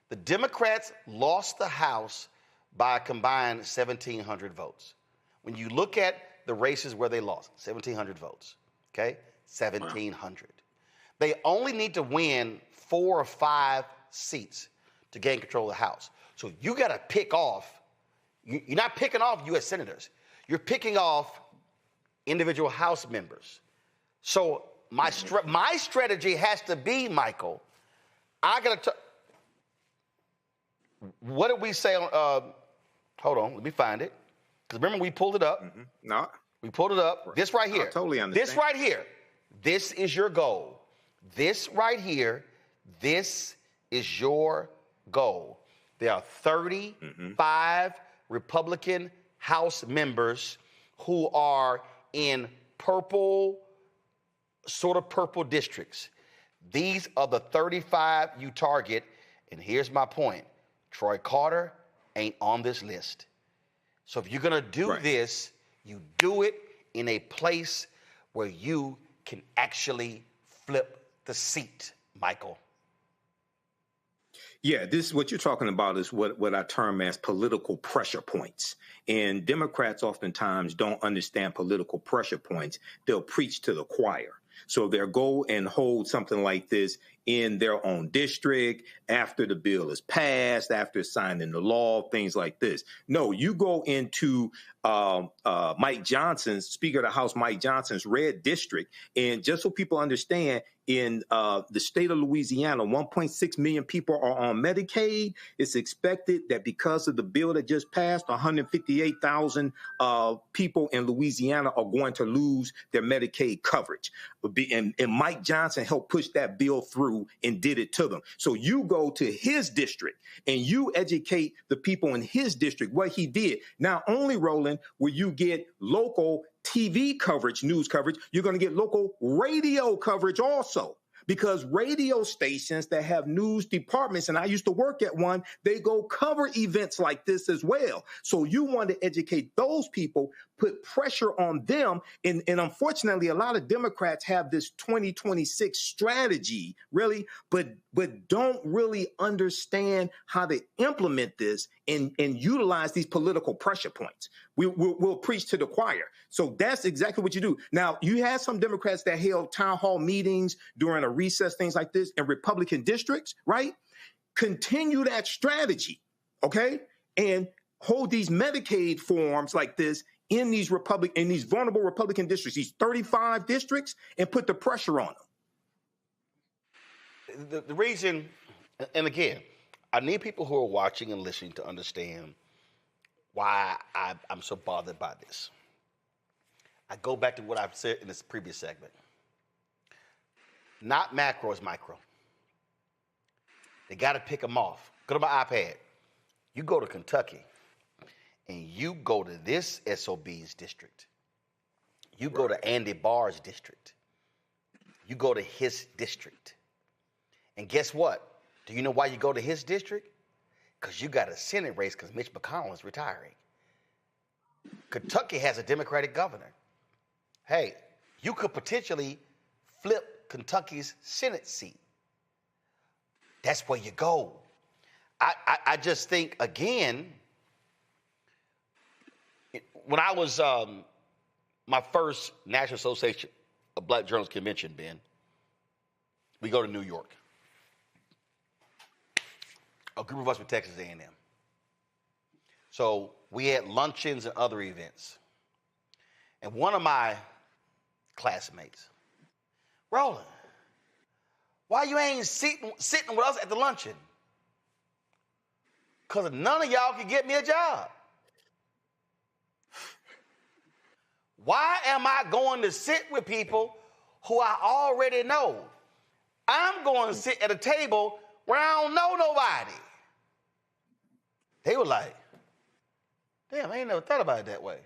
The Democrats lost the House by a combined 1,700 votes. When you look at the races where they lost, 1,700 votes, okay? 1,700. Wow. They only need to win 4 or 5 seats to gain control of the House. So you got to pick off, you're not picking off U.S. senators. You're picking off individual House members. So my strategy has to be, Michael, I got to, what did we say on, hold on, let me find it. Because remember, we pulled it up. No. We pulled it up. This right here. I totally understand. This right here. This is your goal. This right here, this is your goal. There are 35 Republican House members who are in purple districts. These are the 35 you target. And here's my point. Troy Carter ain't on this list. So if you're going to do this, you do it in a place where you can actually flip the seat, Michael? Yeah, this is what you're talking about is what I term as political pressure points. And Democrats oftentimes don't understand political pressure points. They'll preach to the choir. So they'll go and hold something like this in their own district after the bill is passed, after it's signed into law, things like this. No, you go into Mike Johnson's, Speaker of the House Mike Johnson's red district, and just so people understand, in the state of Louisiana, 1.6 million people are on Medicaid. It's expected that because of the bill that just passed, 158,000 people in Louisiana are going to lose their Medicaid coverage. And Mike Johnson helped push that bill through and did it to them. So you go to his district and you educate the people in his district what he did. Not only, Roland, will you get local TV coverage, news coverage, you're going to get local radio coverage also. Because radio stations that have news departments, and I used to work at one, they go cover events like this as well. So you want to educate those people, put pressure on them. And unfortunately, a lot of Democrats have this 2026 strategy, really, but don't really understand how to implement this and utilize these political pressure points. We'll preach to the choir. So that's exactly what you do. Now, you had some Democrats that held town hall meetings during a recess, things like this, in Republican districts, right? Continue that strategy, okay? And hold these Medicaid forums like this in these vulnerable Republican districts, these 35 districts, and put the pressure on them. The reason, and again, I need people who are watching and listening to understand why I'm so bothered by this. I go back to what I've said in this previous segment. Not macro is micro. They got to pick them off. Go to my iPad. You go to Kentucky, and you go to this SOB's district. You go to Andy Barr's district. You go to his district. And guess what? Do you know why you go to his district? Because you got a Senate race because Mitch McConnell is retiring. Kentucky has a Democratic governor. Hey, you could potentially flip Kentucky's Senate seat. That's where you go. I just think, again, when I was my first National Association of Black Journalists Convention, Ben, we go to New York. A group of us from Texas A&M. So we had luncheons and other events. And one of my classmates, Roland, why you ain't sitting with us at the luncheon? Because none of y'all can get me a job. Why am I going to sit with people who I already know? I'm going to sit at a table where I don't know nobody. They were like, damn, I ain't never thought about it that way.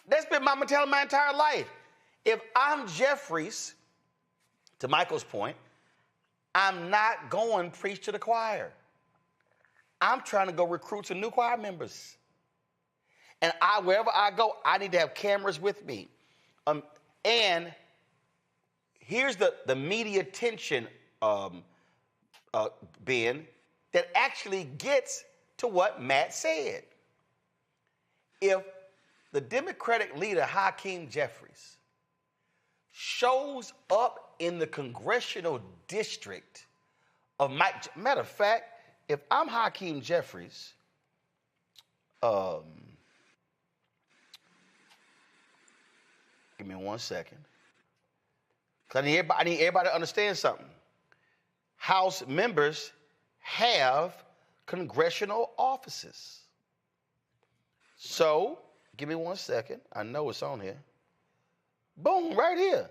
That's been my mentality my entire life. If I'm Jeffries, to Michael's point, I'm not going to preach to the choir. I'm trying to go recruit some new choir members. And wherever I go, I need to have cameras with me. And here's the media attention, Ben, that actually gets to what Matt said. If the Democratic leader, Hakeem Jeffries, shows up in the congressional district of Mike, matter of fact, if I'm Hakeem Jeffries, give me 1 second. Because I need everybody to understand something. House members have congressional offices. So, give me 1 second. I know it's on here. Boom, right here.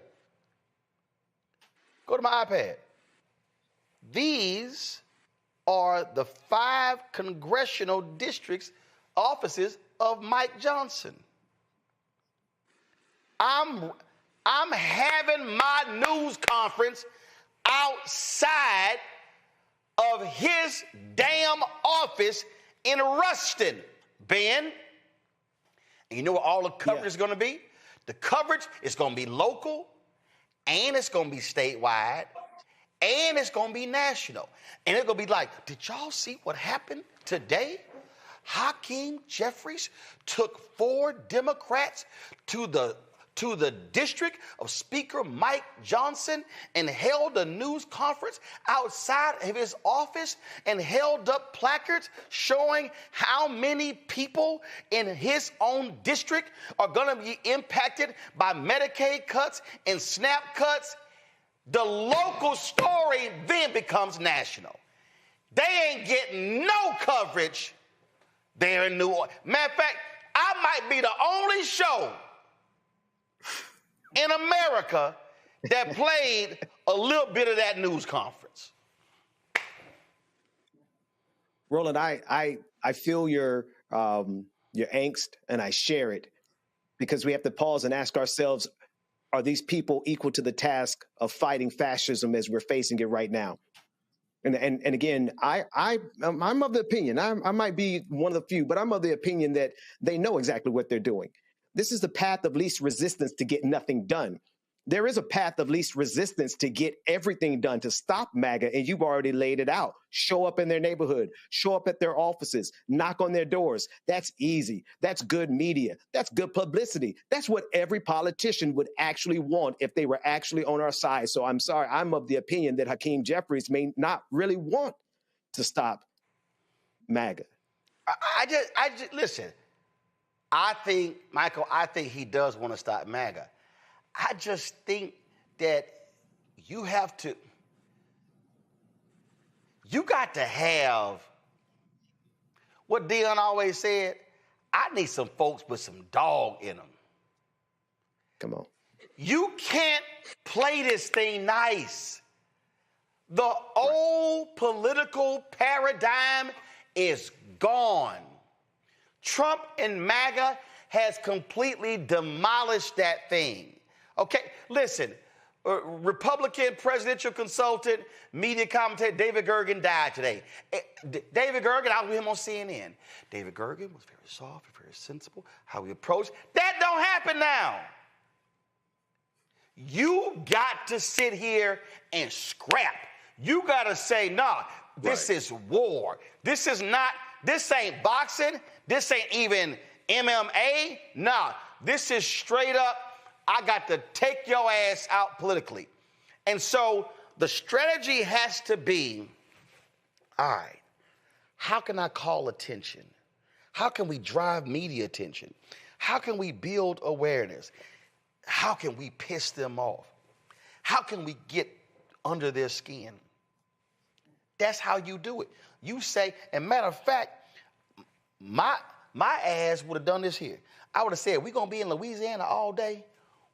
Go to my iPad. These are the 5 congressional districts offices of Mike Johnson. I'm having my news conference outside of his damn office in Ruston, Ben. And you know what all the coverage is going to be? The coverage is going to be local, and it's going to be statewide, and it's going to be national. And it's going to be like, did y'all see what happened today? Hakeem Jeffries took 4 Democrats to the district of Speaker Mike Johnson and held a news conference outside of his office and held up placards showing how many people in his own district are going to be impacted by Medicaid cuts and SNAP cuts. The local story then becomes national. They ain't getting no coverage there in New Orleans. Matter of fact, I might be the only show in America that played a little bit of that news conference. Roland, I feel your angst, and I share it, because we have to pause and ask ourselves, are these people equal to the task of fighting fascism as we're facing it right now? And again, I'm of the opinion, I might be one of the few, but I'm of the opinion that they know exactly what they're doing. This is the path of least resistance to get nothing done. There is a path of least resistance to get everything done, to stop MAGA, and you've already laid it out. Show up in their neighborhood, show up at their offices, knock on their doors. That's easy. That's good media. That's good publicity. That's what every politician would actually want if they were actually on our side. So I'm sorry, I'm of the opinion that Hakeem Jeffries may not really want to stop MAGA. I just listen, I think, Michael, he does want to stop MAGA. I just think that you got to have what Dion always said, I need some folks with some dog in them. Come on. You can't play this thing nice. The old political paradigm is gone. Trump and MAGA has completely demolished that thing. Okay, listen, Republican presidential consultant, media commentator David Gergen died today. David Gergen, I was with him on CNN. David Gergen was very soft, very sensible, how he approached. That don't happen now. You got to sit here and scrap. You got to say, nah, this is war. This ain't boxing. This ain't even MMA. Nah, this is straight up, I got to take your ass out politically. And so the strategy has to be, all right, how can I call attention? How can we drive media attention? How can we build awareness? How can we piss them off? How can we get under their skin? That's how you do it. You say, and matter of fact, my ass would have done this here. I would have said, we're going to be in Louisiana all day.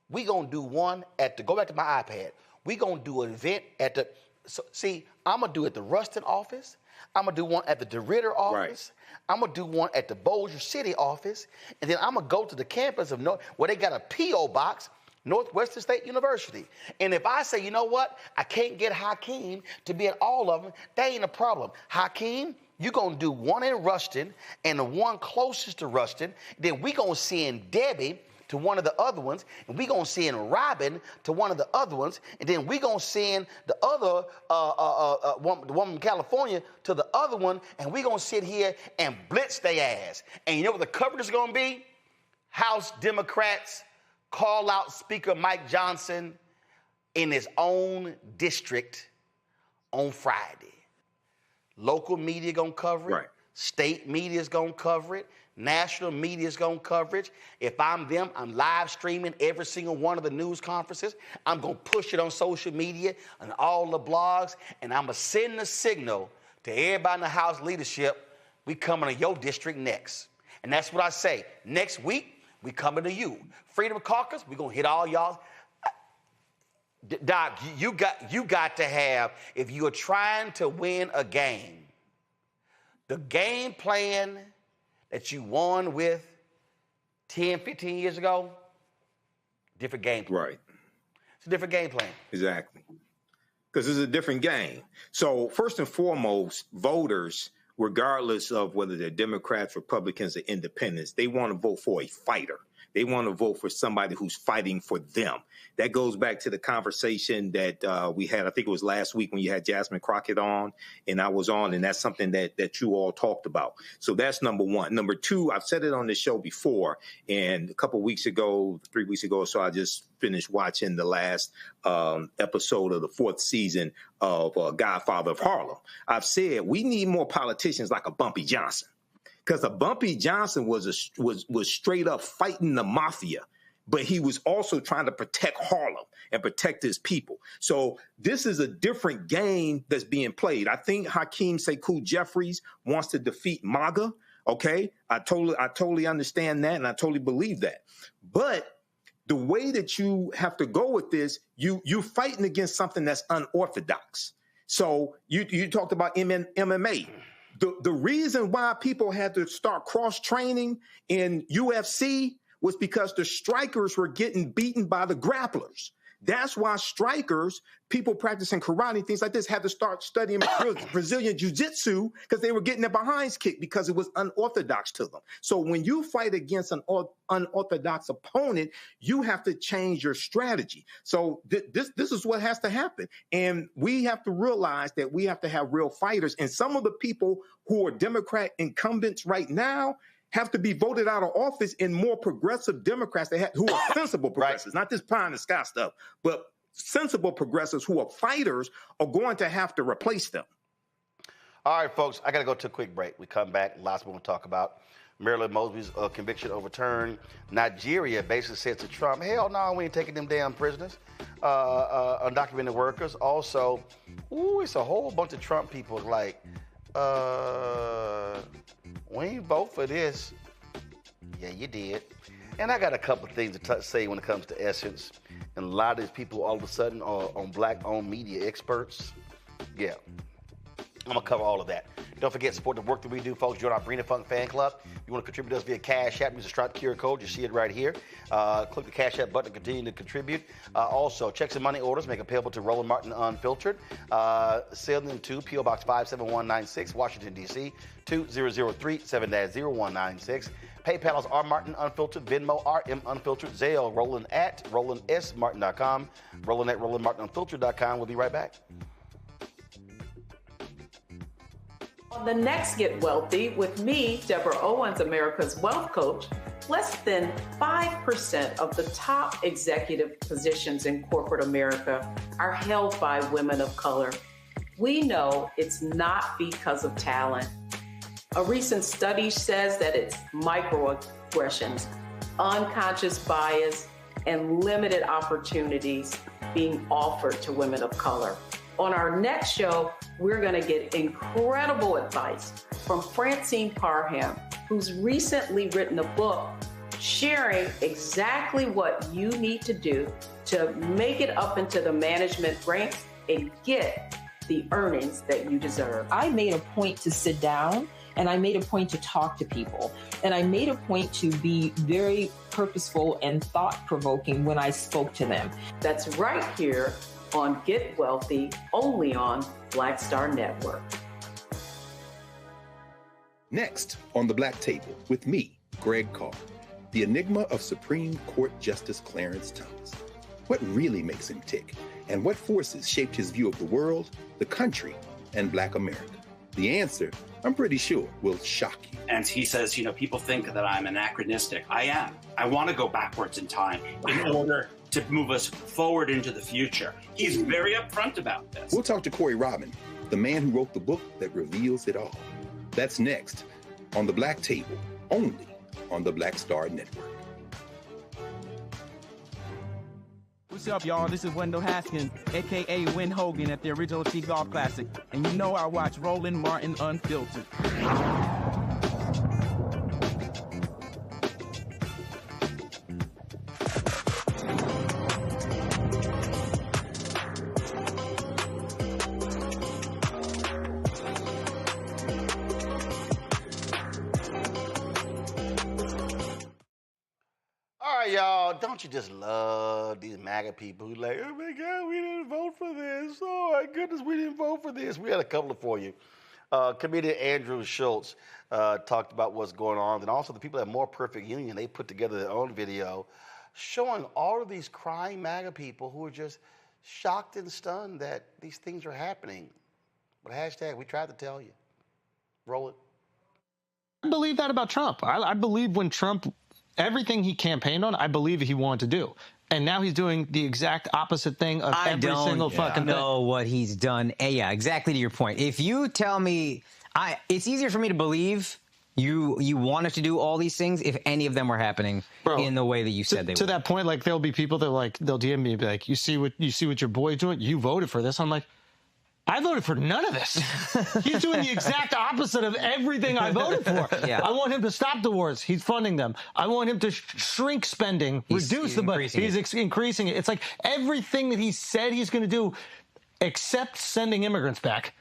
We're going to do one go back to my iPad. We're going to do an event I'm going to do it at the Ruston office. I'm going to do one at the DeRitter office. Right. I'm going to do one at the Bossier City office. And then I'm going to go to the campus of where they got a P.O. box, Northwestern State University. And if I say, you know what, I can't get Hakeem to be at all of them, that ain't a problem. Hakeem, you're going to do one in Ruston and the one closest to Ruston. Then we're going to send Debbie to one of the other ones, and we're going to send Robin to one of the other ones, and then we're going to send the other the woman from California to the other one, and we're going to sit here and blitz their ass. And you know what the coverage is going to be? House Democrats call out Speaker Mike Johnson in his own district on Friday. Local media going to cover it. Right. State media is going to cover it. National media is going to cover it. If I'm them, I'm live streaming every single one of the news conferences. I'm going to push it on social media and all the blogs, and I'm going to send the signal to everybody in the House leadership, we coming to your district next. And that's what I say. Next week, we coming to you. Freedom Caucus, we're going to hit all y'all. Doc, you got to have, if you're trying to win a game, the game plan that you won with 10, 15 years ago, different game plan. Right. It's a different game plan. Exactly. Because it's a different game. So first and foremost, voters regardless of whether they're Democrats, Republicans, or independents, they want to vote for a fighter. They want to vote for somebody who's fighting for them. That goes back to the conversation that we had, I think it was last week when you had Jasmine Crockett on and I was on, and that's something that you all talked about. So that's number one. Number two, I've said it on this show before, and a couple of weeks ago, 3 weeks ago or so, I just finished watching the last episode of the 4th season of Godfather of Harlem. I've said we need more politicians like a Bumpy Johnson. Because a Bumpy Johnson was straight up fighting the mafia, but he was also trying to protect Harlem and protect his people. So this is a different game that's being played. I think Hakeem Sekou Jeffries wants to defeat MAGA. Okay, I totally understand that, and I totally believe that. But the way that you have to go with this, you're fighting against something that's unorthodox. So you talked about MMA. The reason why people had to start cross-training in UFC was because the strikers were getting beaten by the grapplers. That's why strikers, people practicing karate, things like this, had to start studying Brazilian jiu-jitsu because they were getting their behinds kicked because it was unorthodox to them. So when you fight against an unorthodox opponent, you have to change your strategy. So this is what has to happen. And we have to realize that we have to have real fighters. And some of the people who are Democrat incumbents right now have to be voted out of office, in more progressive Democrats who are sensible progressives, not this pie in the sky stuff, but sensible progressives who are fighters are going to have to replace them. All right, folks, I got to go to a quick break. We come back, lots more to talk about. Marilyn Mosby's conviction overturned. Nigeria basically said to Trump, hell no, we ain't taking them damn prisoners, undocumented workers. Also, it's a whole bunch of Trump people like, we ain't vote for this. Yeah, you did. And I got a couple of things to say when it comes to Essence. And a lot of these people all of a sudden are on black-owned media experts. Yeah. I'm going to cover all of that. Don't forget, support the work that we do, folks. Join our Brina Funk fan club. If you want to contribute to us via Cash App, use the Stripe QR code. You see it right here. Click the Cash App button to continue to contribute. Also, checks and money orders make it payable to Roland Martin Unfiltered. Sailing into P.O. Box 57196, Washington, D.C., 20037-0196. PayPal is rmartin unfiltered, Venmo RM unfiltered, Zelle Roland at RolandSMartin.com, Roland at RolandMartinUnfiltered.com. We'll be right back. On the next Get Wealthy with me, Deborah Owens, America's Wealth Coach, less than 5% of the top executive positions in corporate America are held by women of color. We know it's not because of talent. A recent study says that it's microaggressions, unconscious bias, and limited opportunities being offered to women of color. On our next show, we're going to get incredible advice from Francine Parham, who's recently written a book sharing exactly what you need to do to make it up into the management ranks and get the earnings that you deserve. I made a point to sit down and I made a point to talk to people. And I made a point to be very purposeful and thought-provoking when I spoke to them. That's right here on Get Wealthy, only on Black Star Network. Next on the Black Table with me, Greg Carr, the enigma of Supreme Court Justice Clarence Thomas. What really makes him tick? And what forces shaped his view of the world, the country, and Black America? The answer, I'm pretty sure, will shock you. And he says, people think that I'm anachronistic. I am. I want to go backwards in time in order to move us forward into the future. He's very upfront about this. We'll talk to Corey Robin, the man who wrote the book that reveals it all. That's next on the Black Table, only on the Black Star Network. What's up, y'all? This is Wendell Haskins, a.k.a. Win Hogan at the original T-Golf Classic. And you know I watch Roland Martin Unfiltered. Y'all, don't you just love these MAGA people who like, oh my God, we didn't vote for this. Oh my goodness, we didn't vote for this. We had a couple for you. Comedian Andrew Schultz talked about what's going on. And also the people at More Perfect Union, they put together their own video showing all of these crying MAGA people who are just shocked and stunned that these things are happening. But hashtag, we tried to tell you. Roll it. I believe that about Trump. I believe when Trump, everything he campaigned on, I believe he wanted to do. And now he's doing the exact opposite thing of every single fucking thing. I don't know what he's done. Yeah, exactly to your point. If you tell me, it's easier for me to believe you wanted to do all these things if any of them were happening in the way that you said they were. To that point, like there'll be people that like they'll DM me and be like, you see what your boy's doing? You voted for this. I'm like, I voted for none of this. He's doing the exact opposite of everything I voted for. Yeah. I want him to stop the wars. He's funding them. I want him to shrink spending, reduce the budget. He's increasing it. It's like everything that he said he's going to do except sending immigrants back.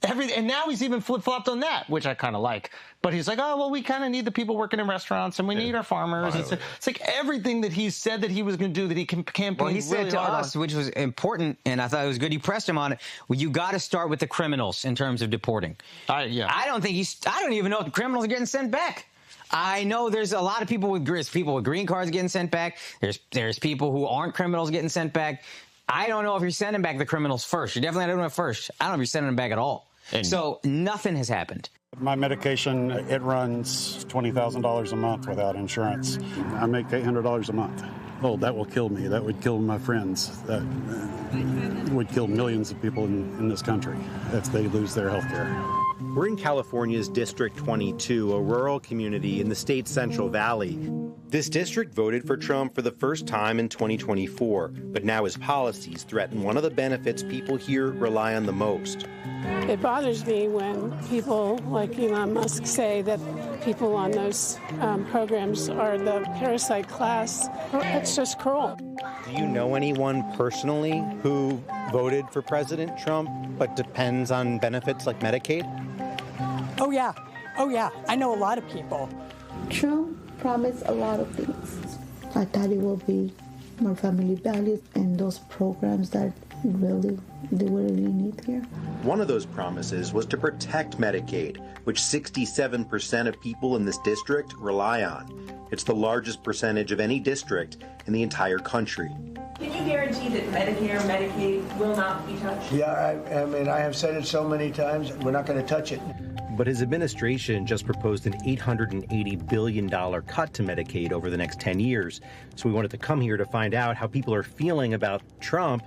And now he's even flip-flopped on that, which I kind of like. But he's like, oh, well, we kind of need the people working in restaurants, and we need our farmers. It's like everything that he said that he was going to do that he campaigned Well, he said really to hard us, on. which was important, and I thought it was good you pressed him on it, well, you got to start with the criminals in terms of deporting. I don't even know if the criminals are getting sent back. I know there's a lot of people with green cards getting sent back. There's people who aren't criminals getting sent back. I don't know if you're sending back the criminals first. You're definitely not doing it first. I don't know if you're sending them back at all. So nothing has happened. My medication, it runs $20,000 a month without insurance. I make $800 a month. Oh, that will kill me. That would kill my friends. That would kill millions of people in this country if they lose their health care. We're in California's District 22, a rural community in the state's Central Valley. This district voted for Trump for the first time in 2024, but now his policies threaten one of the benefits people here rely on the most. It bothers me when people like Elon Musk say that people on those programs are the parasite class. It's just cruel. Do you know anyone personally who voted for President Trump but depends on benefits like Medicaid? Oh, yeah. I know a lot of people. Trump promised a lot of things. I thought it would be more family values and those programs that we really need here. One of those promises was to protect Medicaid, which 67% of people in this district rely on. It's the largest percentage of any district in the entire country. Can you guarantee that Medicare, Medicaid will not be touched? Yeah, I mean, I have said it so many times, we're not going to touch it. But his administration just proposed an $880 billion cut to Medicaid over the next 10 years. So we wanted to come here to find out how people are feeling about Trump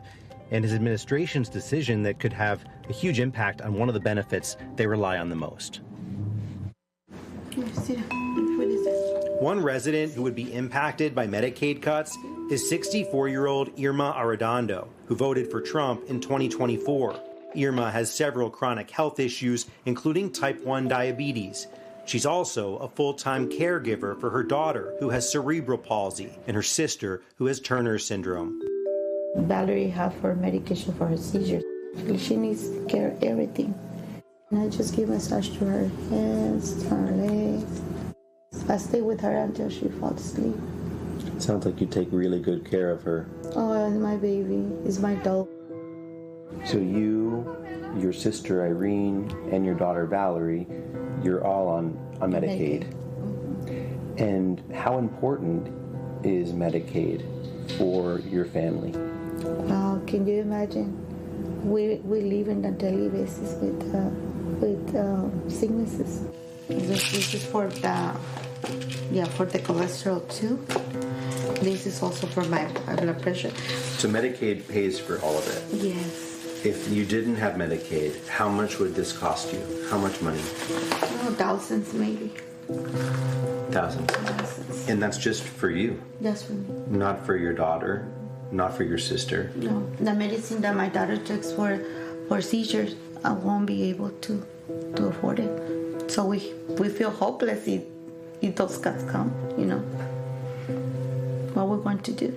and his administration's decision that could have a huge impact on one of the benefits they rely on the most. One resident who would be impacted by Medicaid cuts is 64-year-old Irma Arredondo, who voted for Trump in 2024. Irma has several chronic health issues, including type 1 diabetes. She's also a full-time caregiver for her daughter, who has cerebral palsy, and her sister, who has Turner syndrome. Valerie has her medication for her seizures. She needs care of everything. And I just give massage to her hands, her legs. I stay with her until she falls asleep. Sounds like you take really good care of her. Oh, it's my baby. It's my doll. So you, your sister Irene, and your daughter Valerie, you're all on Medicaid. And how important is Medicaid for your family? Wow, can you imagine? We live on a daily basis with sicknesses. This is for the cholesterol too. This is also for my blood pressure. So Medicaid pays for all of it? Yes. If you didn't have Medicaid, how much would this cost you? How much money? Oh, thousands maybe. Thousands. And that's just for you? Just for me. Not for your daughter? Not for your sister? No. The medicine that my daughter takes for seizures, I won't be able to afford it. So we feel hopeless if those cuts come, you know. What we're going to do.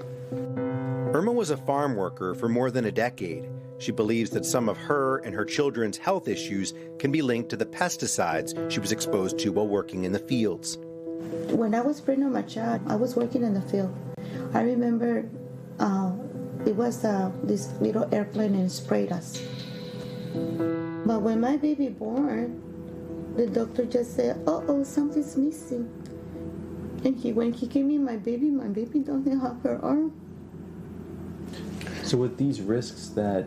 Irma was a farm worker for more than a decade. She believes that some of her and her children's health issues can be linked to the pesticides she was exposed to while working in the fields. When I was pregnant with my child, I was working in the field. I remember it was this little airplane and sprayed us. But when my baby born, the doctor just said, "Uh-oh, something's missing." And when he gave me my baby doesn't have her arm. So with these risks that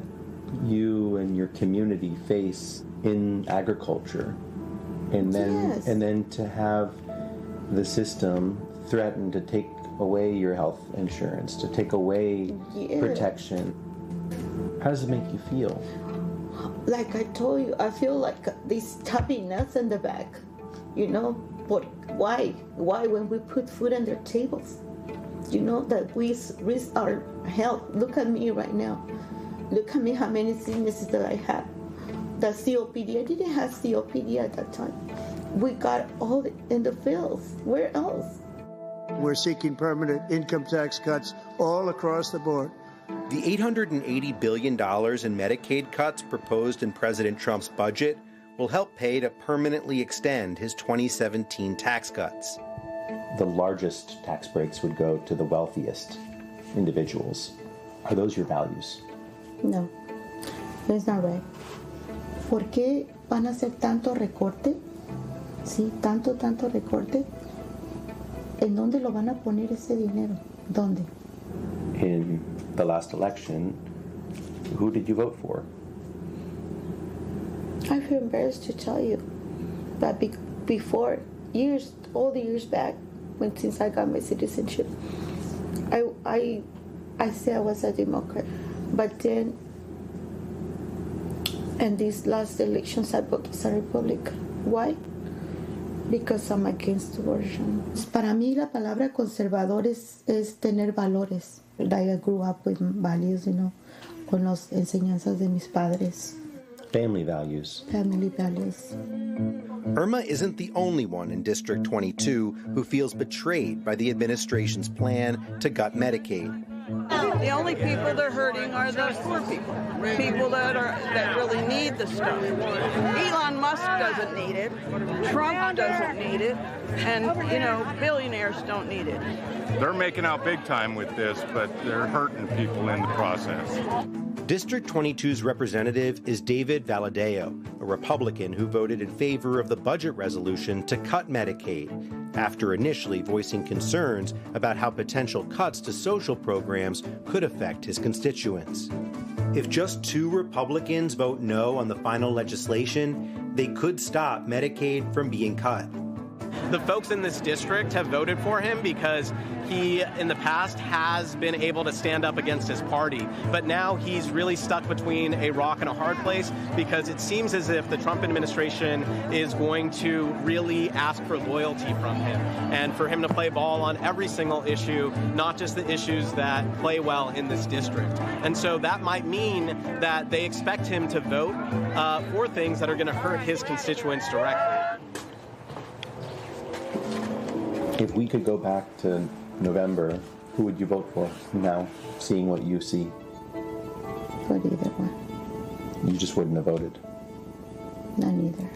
you and your community face in agriculture, and then to have the system threaten to take away your health insurance, to take away protection, how does it make you feel? Like I told you, I feel like these stubby nuts in the back, you know. But why? Why when we put food on their tables? You know, that we risk our health. Look at me right now. Look at me, how many sicknesses that I have. The COPD, I didn't have COPD at that time. We got all in the fields. Where else? We're seeking permanent income tax cuts all across the board. The $880 billion in Medicaid cuts proposed in President Trump's budget will help pay to permanently extend his 2017 tax cuts. The largest tax breaks would go to the wealthiest individuals. Are those your values? No, that's not right. ¿Por qué van a hacer tanto recorte? Sí, tanto recorte. ¿En dónde lo van a poner ese dinero? ¿Dónde? In the last election, who did you vote for? I feel embarrassed to tell you, but before years, all the years back, since I got my citizenship, I said I was a Democrat, but then in these last elections I voted as a Republican. Why? Because I'm against abortion. Para mí la palabra conservador es tener valores. I grew up with values, you know, con las enseñanzas de mis padres. Family values. Family values. Irma isn't the only one in District 22 who feels betrayed by the administration's plan to gut Medicaid. The only people they're hurting are the poor people, people that really need the stuff. Elon Musk doesn't need it, Trump doesn't need it, and, you know, billionaires don't need it. They're making out big time with this, but they're hurting people in the process. District 22's representative is David Valadeo, a Republican who voted in favor of the budget resolution to cut Medicaid, after initially voicing concerns about how potential cuts to social programs could affect his constituents. If just 2 Republicans vote no on the final legislation, they could stop Medicaid from being cut. The folks in this district have voted for him because he, in the past, has been able to stand up against his party. But now he's really stuck between a rock and a hard place because it seems as if the Trump administration is going to really ask for loyalty from him and for him to play ball on every single issue, not just the issues that play well in this district. And so that might mean that they expect him to vote for things that are going to hurt his constituents directly. If we could go back to November, who would you vote for now, seeing what you see? For either one. You just wouldn't have voted? None either.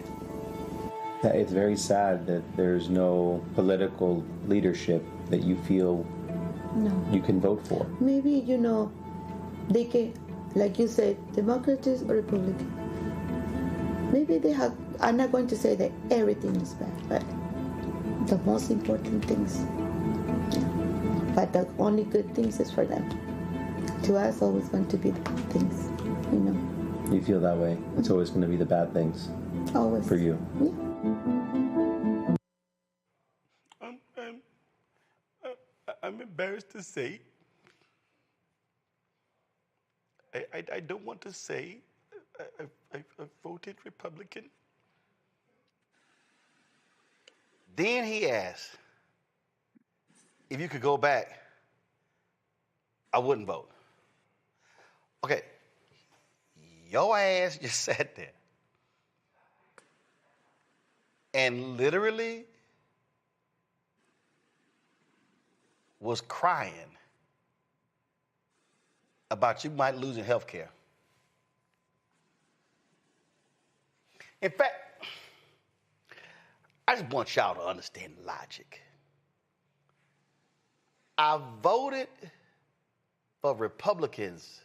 It's very sad that there's no political leadership that you feel you can vote for. Maybe, you know, they can, like you said, Democrats or Republican. Maybe they have, I'm not going to say that everything is bad, but the most important things. But the only good things is for them. To us, always going to be the good things, you know. You feel that way? It's always going to be the bad things. Always. For you. Yeah. I'm embarrassed to say. I don't want to say I voted Republican. Then he asked, if you could go back, I wouldn't vote. Okay, your ass just sat there and literally was crying about you might losing health care. In fact, I just want y'all to understand logic. I voted for Republicans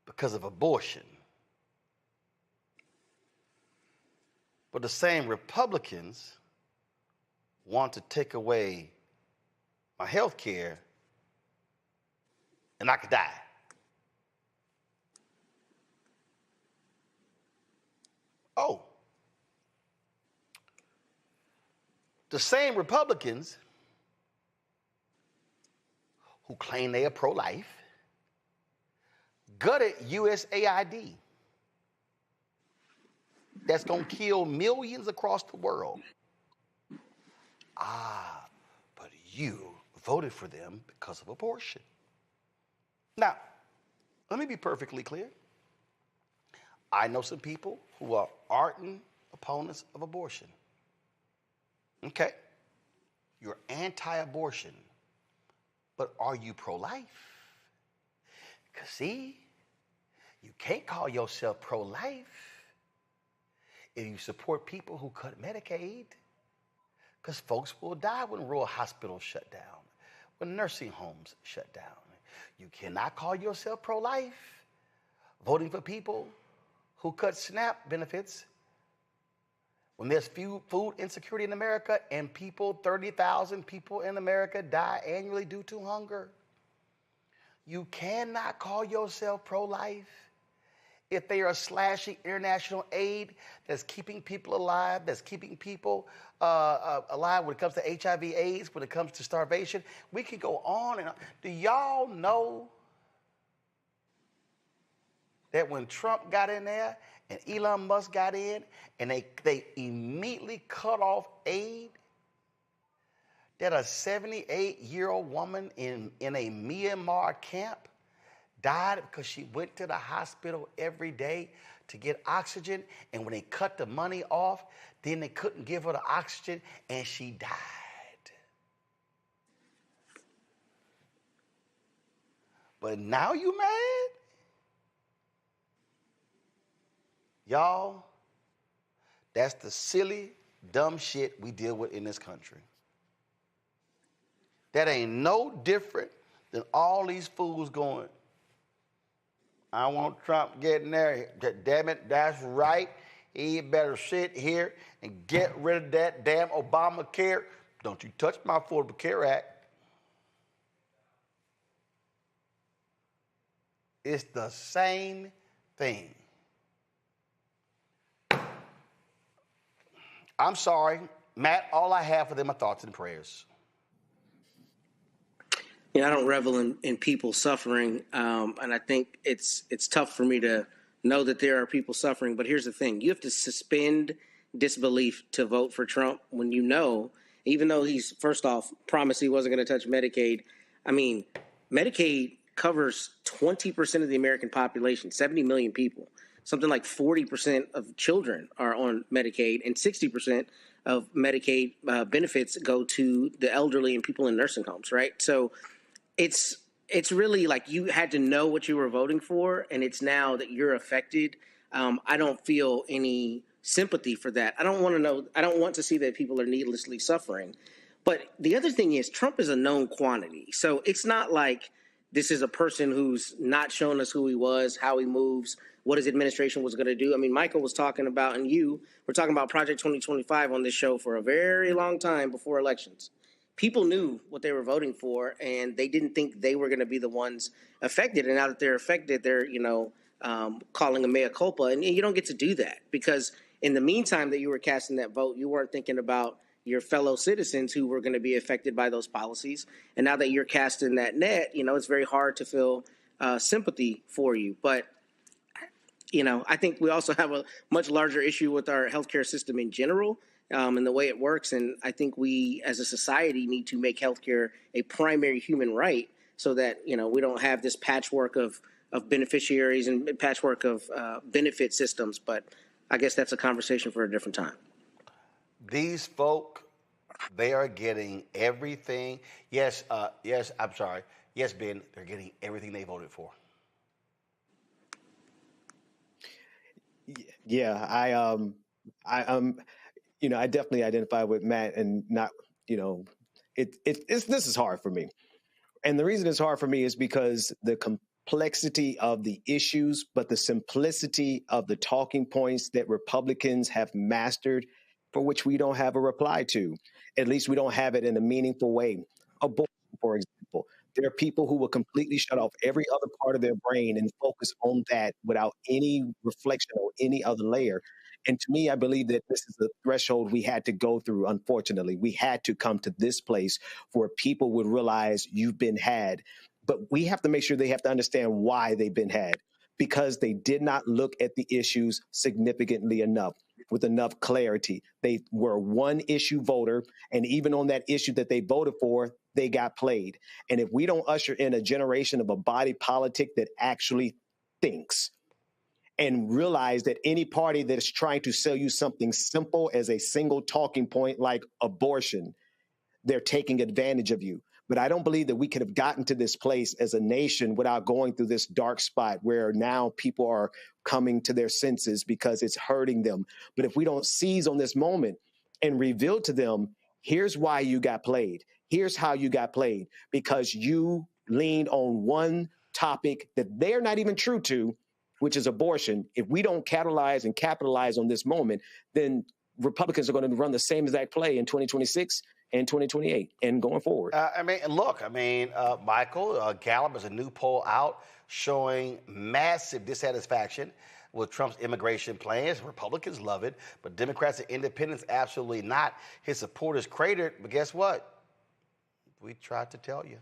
because of abortion. But the same Republicans want to take away my health care and I could die. Oh. The same Republicans who claim they are pro-life gutted USAID. That's going to kill millions across the world. But you voted for them because of abortion. Now, let me be perfectly clear. I know some people who are ardent opponents of abortion. Okay, you're anti-abortion, but are you pro-life? Because see, you can't call yourself pro-life if you support people who cut Medicaid, because folks will die when rural hospitals shut down, when nursing homes shut down. You cannot call yourself pro-life voting for people who cut SNAP benefits when there's food insecurity in America and 30,000 people in America die annually due to hunger. You cannot call yourself pro-life if they are slashing international aid that's keeping people alive, that's keeping people alive when it comes to HIV/AIDS, when it comes to starvation. We could go on and on. Do y'all know that when Trump got in there and Elon Musk got in and they immediately cut off aid, that a 78-year-old woman in a Myanmar camp died because she went to the hospital every day to get oxygen, and when they cut the money off, then they couldn't give her the oxygen and she died. But now you mad? Y'all, that's the silly, dumb shit we deal with in this country. That ain't no different than all these fools going, I want Trump getting there. Damn it, that's right. He better sit here and get rid of that damn Obamacare. Don't you touch my Affordable Care Act. It's the same thing. I'm sorry, Matt, all I have for them are thoughts and prayers. I don't revel in people suffering, and I think it's tough for me to know that there are people suffering. But here's the thing. You have to suspend disbelief to vote for Trump when you know, even though he's, first off, promised he wasn't going to touch Medicaid. I mean, Medicaid covers 20% of the American population, 70 million people. Something like 40% of children are on Medicaid, and 60% of Medicaid benefits go to the elderly and people in nursing homes, right? So it's really like you had to know what you were voting for, and it's now that you're affected. I don't feel any sympathy for that. I don't want to see that people are needlessly suffering. But the other thing is, Trump is a known quantity. So it's not like this is a person who's not shown us who he was, how he moves, what his administration was going to do. I mean, Michael was talking about, and you were talking about Project 2025 on this show for a very long time before elections. People knew what they were voting for, and they didn't think they were going to be the ones affected. And now that they're affected, they're, calling a mea culpa. And you don't get to do that because in the meantime that you were casting that vote, you weren't thinking about your fellow citizens who were going to be affected by those policies. And now that you're casting that net, it's very hard to feel sympathy for you. But, I think we also have a much larger issue with our healthcare system in general. And the way it works. And I think we as a society need to make healthcare a primary human right so that, we don't have this patchwork of beneficiaries and patchwork of benefit systems. But I guess that's a conversation for a different time. These folk, they are getting everything. Yes, I'm sorry. Yes, Ben, they're getting everything they voted for. Yeah, I definitely identify with Matt and not, this is hard for me. And the reason it's hard for me is because the complexity of the issues, but the simplicity of the talking points that Republicans have mastered, for which we don't have a reply to. At least we don't have it in a meaningful way. Abortion, for example. There are people who will completely shut off every other part of their brain and focus on that without any reflection or any other layer. And to me, I believe that this is the threshold we had to go through, unfortunately. We had to come to this place where people would realize you've been had. But we have to make sure they have to understand why they've been had, because they did not look at the issues significantly enough, with enough clarity. They were one issue voter, and even on that issue that they voted for, they got played. And if we don't usher in a generation of a body politic that actually thinks and realize that any party that is trying to sell you something simple as a single talking point like abortion, they're taking advantage of you. But I don't believe that we could have gotten to this place as a nation without going through this dark spot where now people are coming to their senses because it's hurting them. But if we don't seize on this moment and reveal to them, here's why you got played. Here's how you got played, because you leaned on one topic that they're not even true to, which is abortion. If we don't catalyze and capitalize on this moment, then Republicans are going to run the same exact play in 2026 and 2028 and going forward. Michael, Gallup has a new poll out showing massive dissatisfaction with Trump's immigration plans. Republicans love it, but Democrats and independents absolutely not. His support is cratered, but guess what? We tried to tell you.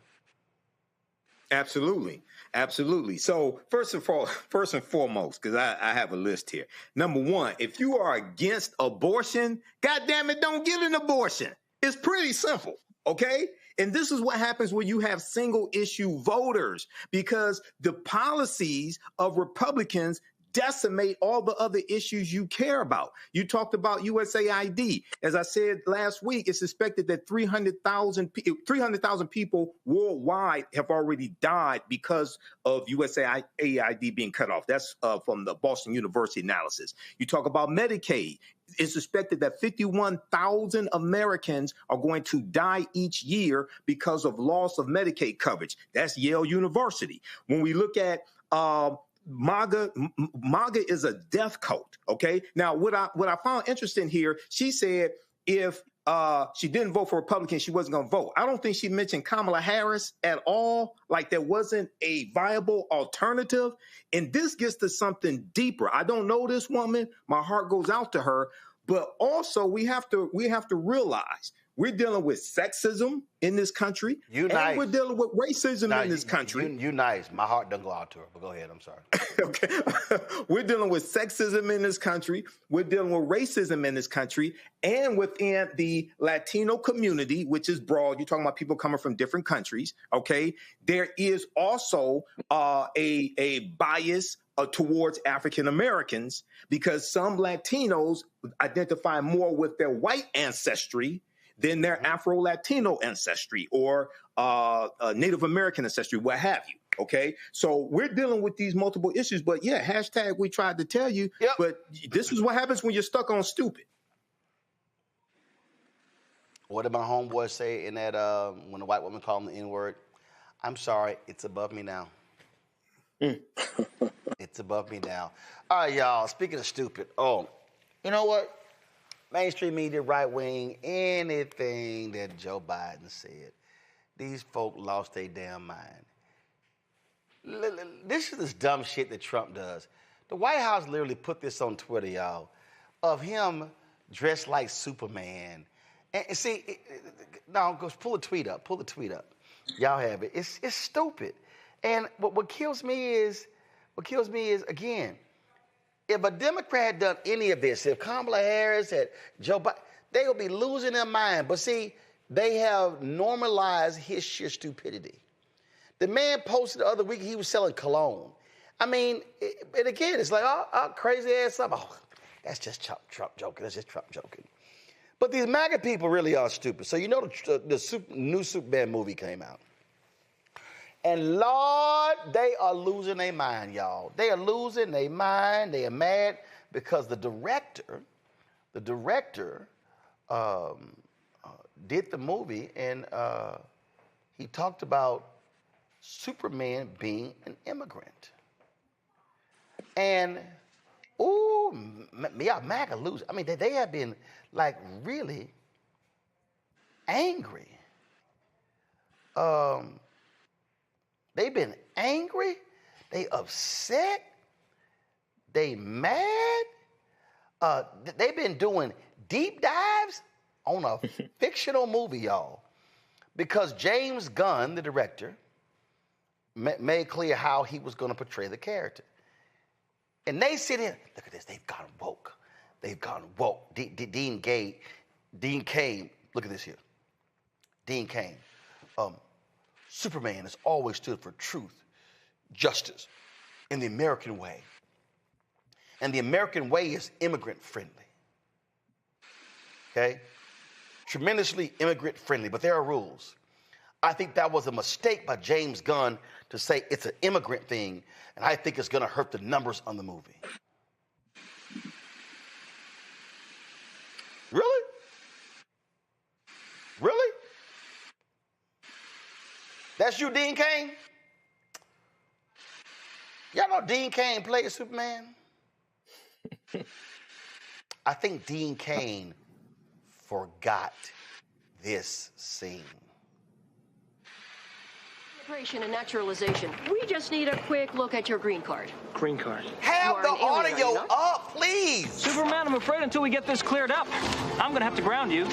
Absolutely. Absolutely. So first and foremost, because I have a list here. Number one, if you are against abortion, goddamn it, don't get an abortion. It's pretty simple. Okay. And this is what happens when you have single issue voters, because the policies of Republicans decimate all the other issues you care about. You talked about USAID. As I said last week, it's suspected that 300,000 people worldwide have already died because of USAID being cut off. That's from the Boston University analysis. You talk about Medicaid. It's suspected that 51,000 Americans are going to die each year because of loss of Medicaid coverage. That's Yale University. When we look at MAGA is a death cult. Okay. Now, what I found interesting here, she said if she didn't vote for Republicans, she wasn't going to vote. I don't think she mentioned Kamala Harris at all. Like there wasn't a viable alternative. And this gets to something deeper. I don't know this woman. My heart goes out to her. But also we have to realize we're dealing with sexism in this country. And we're dealing with racism in this country. You nice. My heart doesn't go out to her, but go ahead. I'm sorry. Okay. We're dealing with sexism in this country. We're dealing with racism in this country. And within the Latino community, which is broad, you're talking about people coming from different countries. Okay. There is also a bias towards African Americans, because some Latinos identify more with their white ancestry than their Afro-Latino ancestry or Native American ancestry, what have you. Okay, so we're dealing with these multiple issues, but yeah, hashtag we tried to tell you, but this is what happens when you're stuck on stupid. What did my homeboy say in that when the white woman called him the N-word? I'm sorry, it's above me now. It's above me now. All right, y'all, speaking of stupid, you know what? Mainstream media, right wing, anything that Joe Biden said, these folk lost their damn mind. This is this dumb shit that Trump does. The White House literally put this on Twitter, y'all, of him dressed like Superman. And see, now go pull the tweet up. Pull the tweet up. Y'all have it. It's stupid. And what kills me is, again, if a Democrat had done any of this, if Kamala Harris had Joe Biden, they would be losing their mind. But see, they have normalized his sheer stupidity. The man posted the other week he was selling cologne. I mean, and again, it's like, crazy ass stuff. Oh, that's just Trump joking. That's just Trump joking. But these MAGA people really are stupid. So you know the new Superman movie came out. And Lord, they are losing their mind, y'all. They are losing their mind. They are mad because the director did the movie, and he talked about Superman being an immigrant. And, ooh, yeah, MAGA lose. I mean, they have been, like, really angry. They've been angry. They upset. They mad. They've been doing deep dives on a fictional movie, y'all. Because James Gunn, the director, made clear how he was going to portray the character. And they sit in, look at this, they've gone woke. They've gone woke. Dean Cain, look at this here. Dean Cain. Superman has always stood for truth, justice, and the American way. And the American way is immigrant friendly. Okay? Tremendously immigrant friendly, but there are rules. I think that was a mistake by James Gunn to say it's an immigrant thing, and I think it's going to hurt the numbers on the movie. Really? Really? That's you, Dean Cain? Y'all know Dean Cain played Superman? I think Dean Cain forgot this scene. Immigration and naturalization. We just need a quick look at your green card. Green card. Have the audio up, please. Superman, I'm afraid until we get this cleared up, I'm going to have to ground you.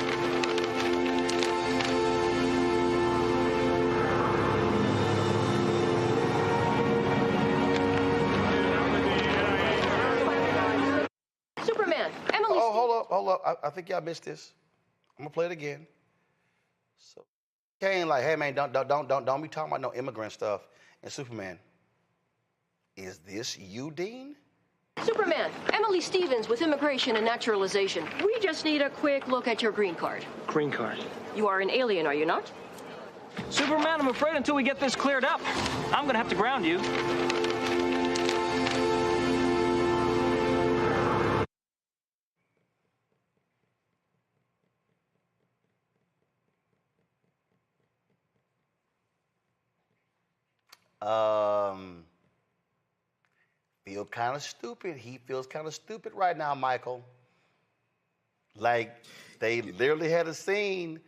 Superman, Emily. Oh, hold up. I think y'all missed this. I'm gonna play it again. So, Cain, like, hey man, don't be talking about no immigrant stuff. And Superman, is this you, Dean? Superman, Emily Stevens with Immigration and Naturalization. We just need a quick look at your green card. Green card. You are an alien, are you not? Superman, I'm afraid until we get this cleared up, I'm going to have to ground you. Feel kind of stupid. He feels kind of stupid right now, Michael. Like, they literally had a scene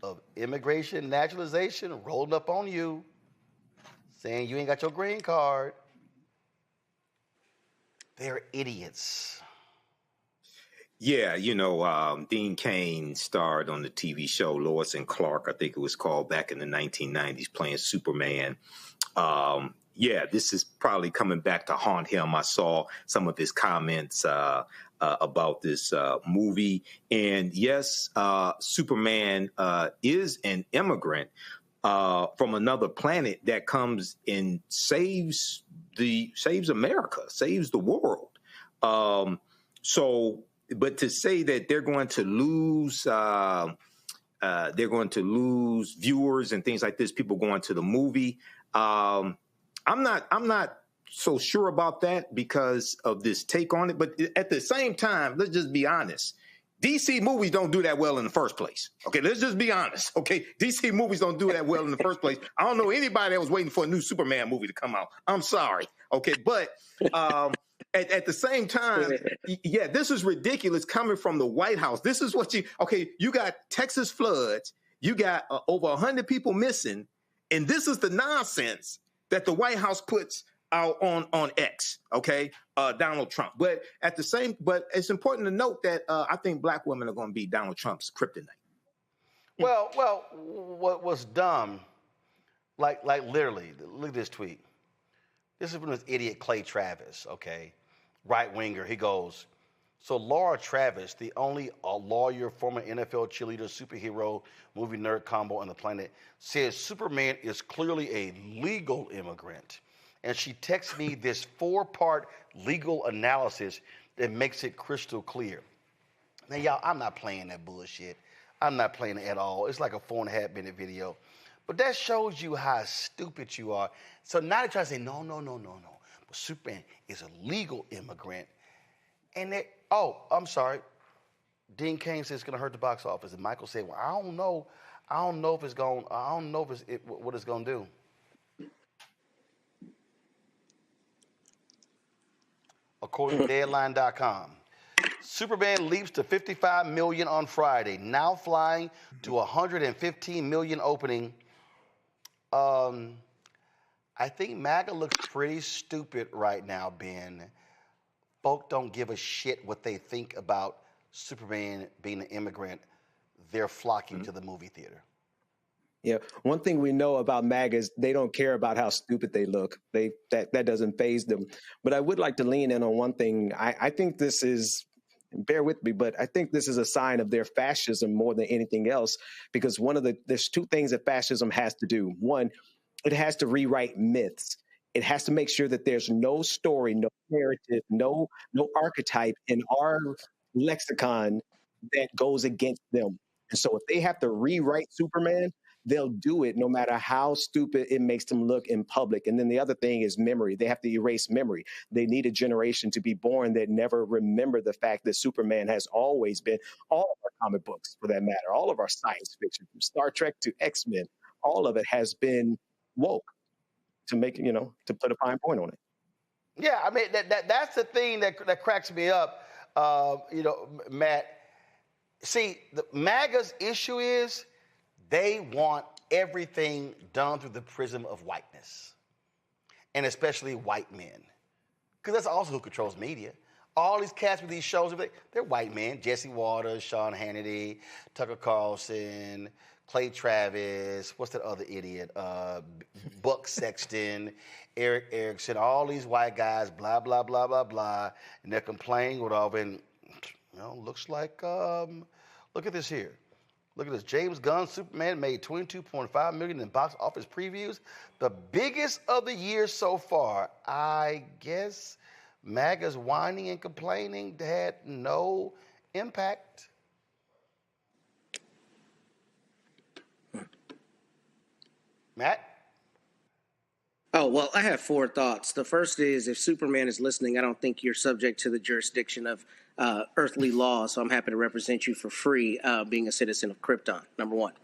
of immigration, naturalization rolled up on you, saying you ain't got your green card. They're idiots. Yeah, you know, Dean Cain starred on the TV show Lois and Clark, I think it was called, back in the 1990s, playing Superman. Yeah, this is probably coming back to haunt him. I saw some of his comments about this movie. And yes, Superman is an immigrant from another planet that comes and saves America, saves the world. But to say that they're going to lose viewers and things like this, people going to the movie, I'm not so sure about that because of this take on it. But at the same time, let's just be honest. DC movies don't do that well in the first place. Okay, let's just be honest. Okay, DC movies don't do that well in the first place. I don't know anybody that was waiting for a new Superman movie to come out. I'm sorry. Okay, but at the same time, yeah, this is ridiculous coming from the White House. This is what you got Texas floods, you got over 100 people missing, and this is the nonsense that the White House puts out on X, okay, Donald Trump. But it's important to note that I think black women are going to be Donald Trump's kryptonite. Well, what was dumb, like literally, look at this tweet. This is from this idiot Clay Travis, okay, right winger. He goes, so Laura Travis, the only lawyer, former NFL cheerleader, superhero, movie nerd combo on the planet, says Superman is clearly a legal immigrant. And she texts me this 4-part legal analysis that makes it crystal clear. Now, y'all, I'm not playing that bullshit. I'm not playing it at all. It's like a 4.5-minute video. But that shows you how stupid you are. So now they try to say, no. But Superman is a legal immigrant. And I'm sorry. Dean Cain says it's going to hurt the box office. And Michael said, well, I don't know if it's going, what it's going to do. according to Deadline.com. Superman leaps to 55 million on Friday, now flying to 115 million opening. I think MAGA looks pretty stupid right now, Ben. Folk don't give a shit what they think about Superman being an immigrant. They're flocking to the movie theater. Yeah, one thing we know about MAGA is they don't care about how stupid they look. That doesn't faze them. But I would like to lean in on one thing. I think this is, bear with me, but I think this is a sign of their fascism more than anything else, because there's two things that fascism has to do. One, it has to rewrite myths. It has to make sure that there's no story, no narrative, no archetype in our lexicon that goes against them. And so if they have to rewrite Superman, they'll do it no matter how stupid it makes them look in public. And then the other thing is memory. They have to erase memory. They need a generation to be born that never remember the fact that Superman has always been, all of our comic books for that matter, all of our science fiction, from Star Trek to X-Men, all of it has been woke, to make, to put a fine point on it. Yeah, I mean, that's the thing that cracks me up, Matt. See, the MAGA's issue is they want everything done through the prism of whiteness, and especially white men, because that's also who controls media. All these cats with these shows, they're white men. Jesse Waters, Sean Hannity, Tucker Carlson, Clay Travis, what's that other idiot? Buck Sexton, Eric Erickson, all these white guys, blah, blah, blah, blah, blah. And they're complaining with all, and looks like, look at this here. Look at this. James Gunn, Superman, made $22.5 million in box office previews. The biggest of the year so far. I guess MAGA's whining and complaining had no impact. Matt? Oh, well, I have four thoughts. The first is, if Superman is listening, I don't think you're subject to the jurisdiction of earthly law, so I'm happy to represent you for free being a citizen of Krypton, number one.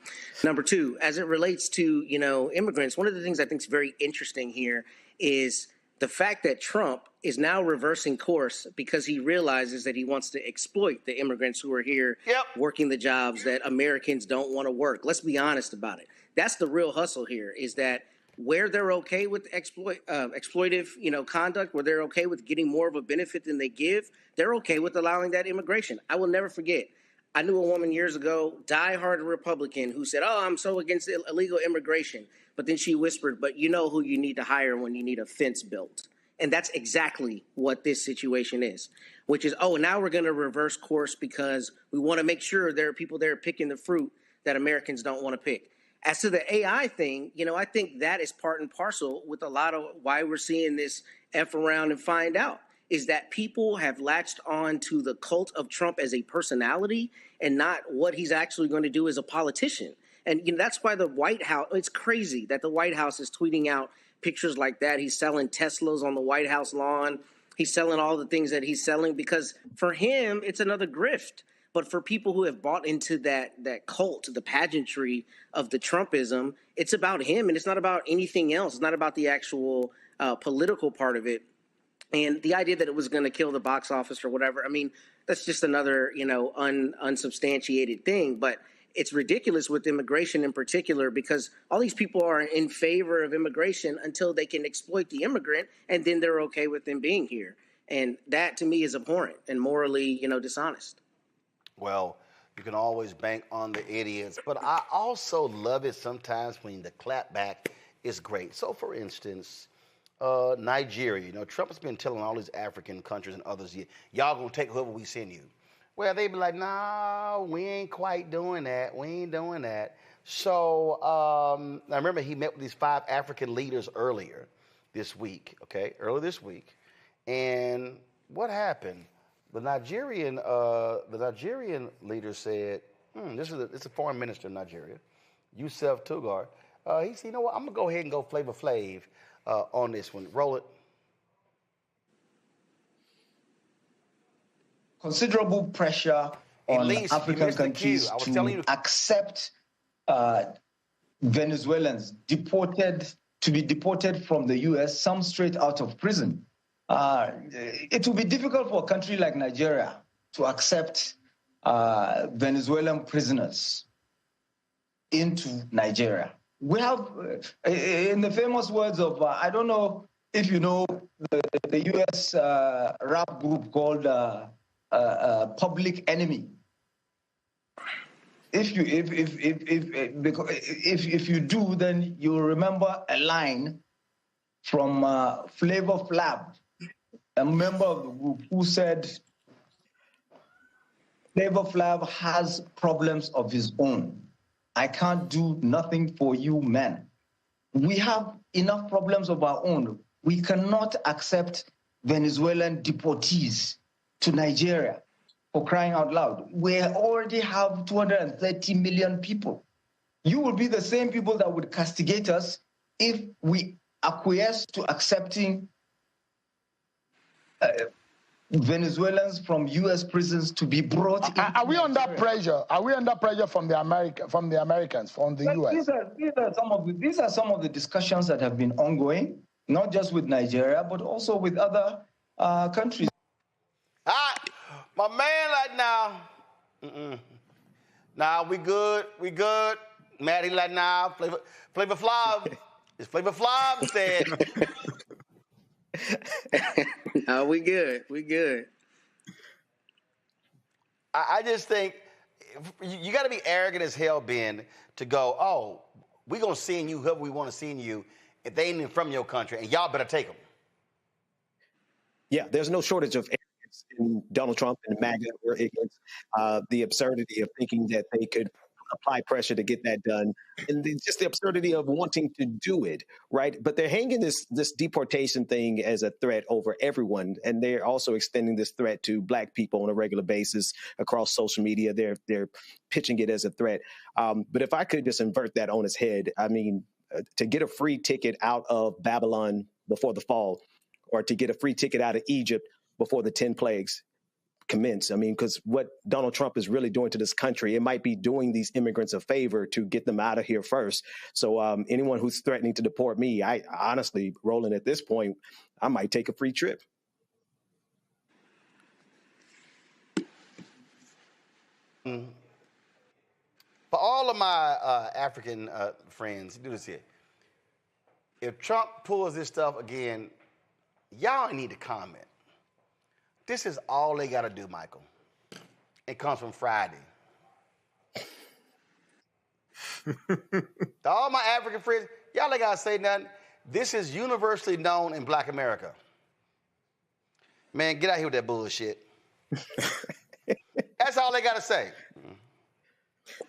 Number two, as it relates to, immigrants, one of the things I think is very interesting here is the fact that Trump is now reversing course because he realizes that he wants to exploit the immigrants who are here working the jobs that Americans don't want to work. Let's be honest about it. That's the real hustle here, is that where they're okay with exploitive, conduct, where they're okay with getting more of a benefit than they give, they're okay with allowing that immigration. I will never forget. I knew a woman years ago, diehard Republican, who said, "Oh, I'm so against illegal immigration." But then she whispered, "But you know who you need to hire when you need a fence built." And that's exactly what this situation is, which is, now we're going to reverse course because we want to make sure there are people there picking the fruit that Americans don't want to pick. As to the AI thing, I think that is part and parcel with a lot of why we're seeing this F around and find out, is that people have latched on to the cult of Trump as a personality and not what he's actually going to do as a politician. And that's why the White House, it's crazy that the White House is tweeting out pictures like that. He's selling Teslas on the White House lawn. He's selling all the things that he's selling because for him, it's another grift. But for people who have bought into that cult, the pageantry of the Trumpism, it's about him and it's not about anything else. It's not about the actual political part of it. And the idea that it was going to kill the box office or whatever, I mean, that's just another, unsubstantiated thing. But it's ridiculous with immigration in particular because all these people are in favor of immigration until they can exploit the immigrant and then they're okay with them being here. And that to me is abhorrent and morally, dishonest. Well, you can always bank on the idiots, but I also love it sometimes when the clapback is great. So, for instance, Nigeria, Trump has been telling all these African countries and others, y'all gonna take whoever we send you. Well, they be like, no, we ain't quite doing that. We ain't doing that. So, I remember he met with these 5 African leaders earlier this week, earlier this week. And what happened? The Nigerian leader said, it's a foreign minister in Nigeria, Yusuf Tugar. He said, you know what, I'm going to go ahead and go Flavor Flav on this one. Roll it. Considerable pressure on African countries to accept Venezuelans to be deported from the U.S., some straight out of prison. it will be difficult for a country like Nigeria to accept Venezuelan prisoners into Nigeria. We have, in the famous words of, I don't know if you know the U.S. rap group called Public Enemy. If you do, then you'll remember a line from Flav, a member of the group, who said, Flav has problems of his own. I can't do nothing for you men. We have enough problems of our own. We cannot accept Venezuelan deportees to Nigeria, for crying out loud. We already have 230 million people. You will be the same people that would castigate us if we acquiesce to accepting Venezuelans from U.S. prisons to be brought in. Are we under pressure? Are we under pressure from the Americans, from the U.S.? These are some of the discussions that have been ongoing, not just with Nigeria, but also with other countries. My man, like now, nah, we good. Maddie, like now, Flavor Flav. It's Flavor Flav instead. No, we good. I just think you got to be arrogant as hell, Ben, to go, oh, we going to send you whoever we want to send you if they ain't even from your country, and y'all better take them. Yeah, there's no shortage of arrogance in Donald Trump and MAGA or against the absurdity of thinking that they could apply pressure to get that done, and just the absurdity of wanting to do it, right? But they're hanging this deportation thing as a threat over everyone, and they're also extending this threat to Black people on a regular basis across social media. They're pitching it as a threat. But if I could just invert that on its head, I mean, to get a free ticket out of Babylon before the fall, or to get a free ticket out of Egypt before the 10 plagues commence. I mean, because what Donald Trump is really doing to this country, it might be doing these immigrants a favor to get them out of here first. So anyone who's threatening to deport me, I honestly, Roland, at this point, I might take a free trip. For all of my African friends, do this here. If Trump pulls this stuff again, y'all need to comment. This is all they got to do, Michael. It comes from Friday. To all my African friends, y'all ain't got to say nothing. This is universally known in Black America. Man, get out here with that bullshit. That's all they got to say.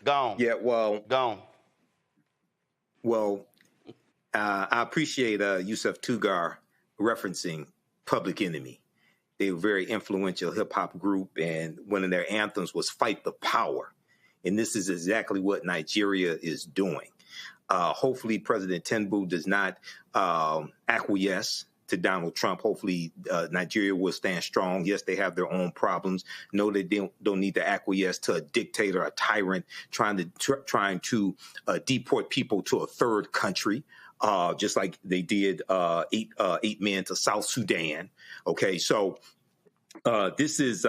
Gone. Yeah, well. Gone. Well, I appreciate Yusuf Tugar referencing Public Enemy. They were a very influential hip-hop group, and one of their anthems was Fight the Power. And this is exactly what Nigeria is doing. Hopefully, President Tinubu does not acquiesce to Donald Trump. Hopefully, Nigeria will stand strong. Yes, they have their own problems. No, they don't need to acquiesce to a dictator, a tyrant, trying to deport people to a third country. Just like they did eight men to South Sudan. Okay, so this is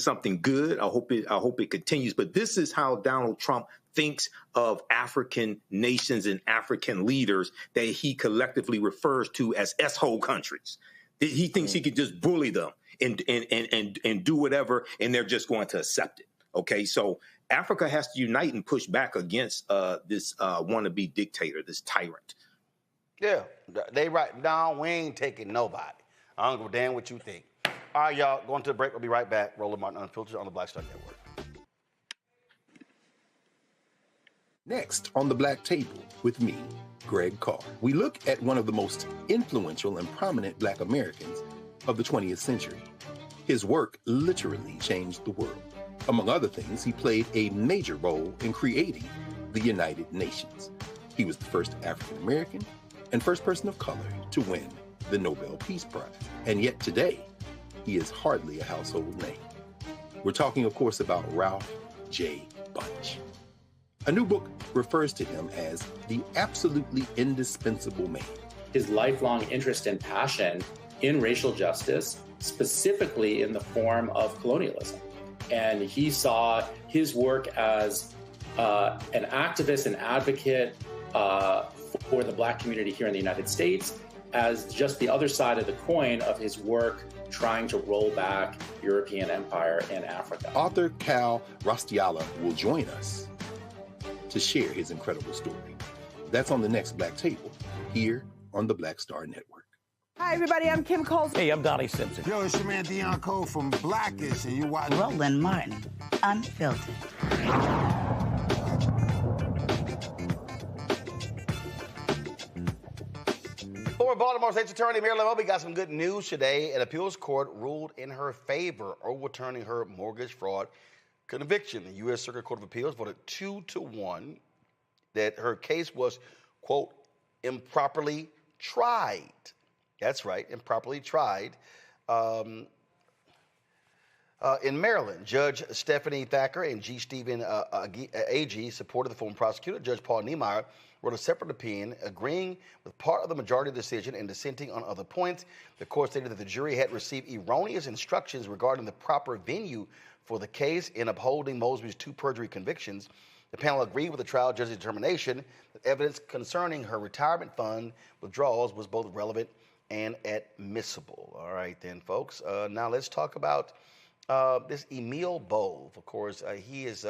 something good. I hope it continues. But this is how Donald Trump thinks of African nations and African leaders that he collectively refers to as S-hole countries. He thinks he could just bully them and do whatever, and they're just going to accept it. Okay, so Africa has to unite and push back against this wannabe dictator, this tyrant. Yeah, they right. No, we ain't taking nobody. I don't give a damn what you think. All right, y'all, going to the break. We'll be right back. Roland Martin Unfiltered on the Black Star Network. Next on The Black Table with me, Greg Carr, we look at one of the most influential and prominent Black Americans of the 20th century. His work literally changed the world. Among other things, he played a major role in creating the United Nations. He was the first African American and first person of color to win the Nobel Peace Prize. And yet today, he is hardly a household name. We're talking, of course, about Ralph J. Bunche. A new book refers to him as the absolutely indispensable man. His lifelong interest and passion in racial justice, specifically in the form of colonialism. And he saw his work as an activist and advocate for the Black community here in the United States as just the other side of the coin of his work trying to roll back European empire in Africa. Author Cal Rostiala will join us to share his incredible story. That's on the next Black Table here on the Black Star Network. Hi, everybody. I'm Kim Coles. Hey, I'm Donnie Simpson. Yo, it's your man Dion Cole from Blackish, and you watch Roland Martin, Unfiltered. Former Baltimore State's Attorney Marilyn Mosby got some good news today. An appeals court ruled in her favor, overturning her mortgage fraud conviction. The U.S. Circuit Court of Appeals voted 2-1 that her case was, quote, improperly tried. That's right, improperly tried. In Maryland, Judge Stephanie Thacker and G. Stephen Agee supported the former prosecutor. Judge Paul Niemeyer wrote a separate opinion agreeing with part of the majority decision and dissenting on other points. The court stated that the jury had received erroneous instructions regarding the proper venue for the case in upholding Mosby's 2 perjury convictions. The panel agreed with the trial judge's determination that evidence concerning her retirement fund withdrawals was both relevant and admissible. All right, then, folks. Now let's talk about this Emil Bove. Of course, he is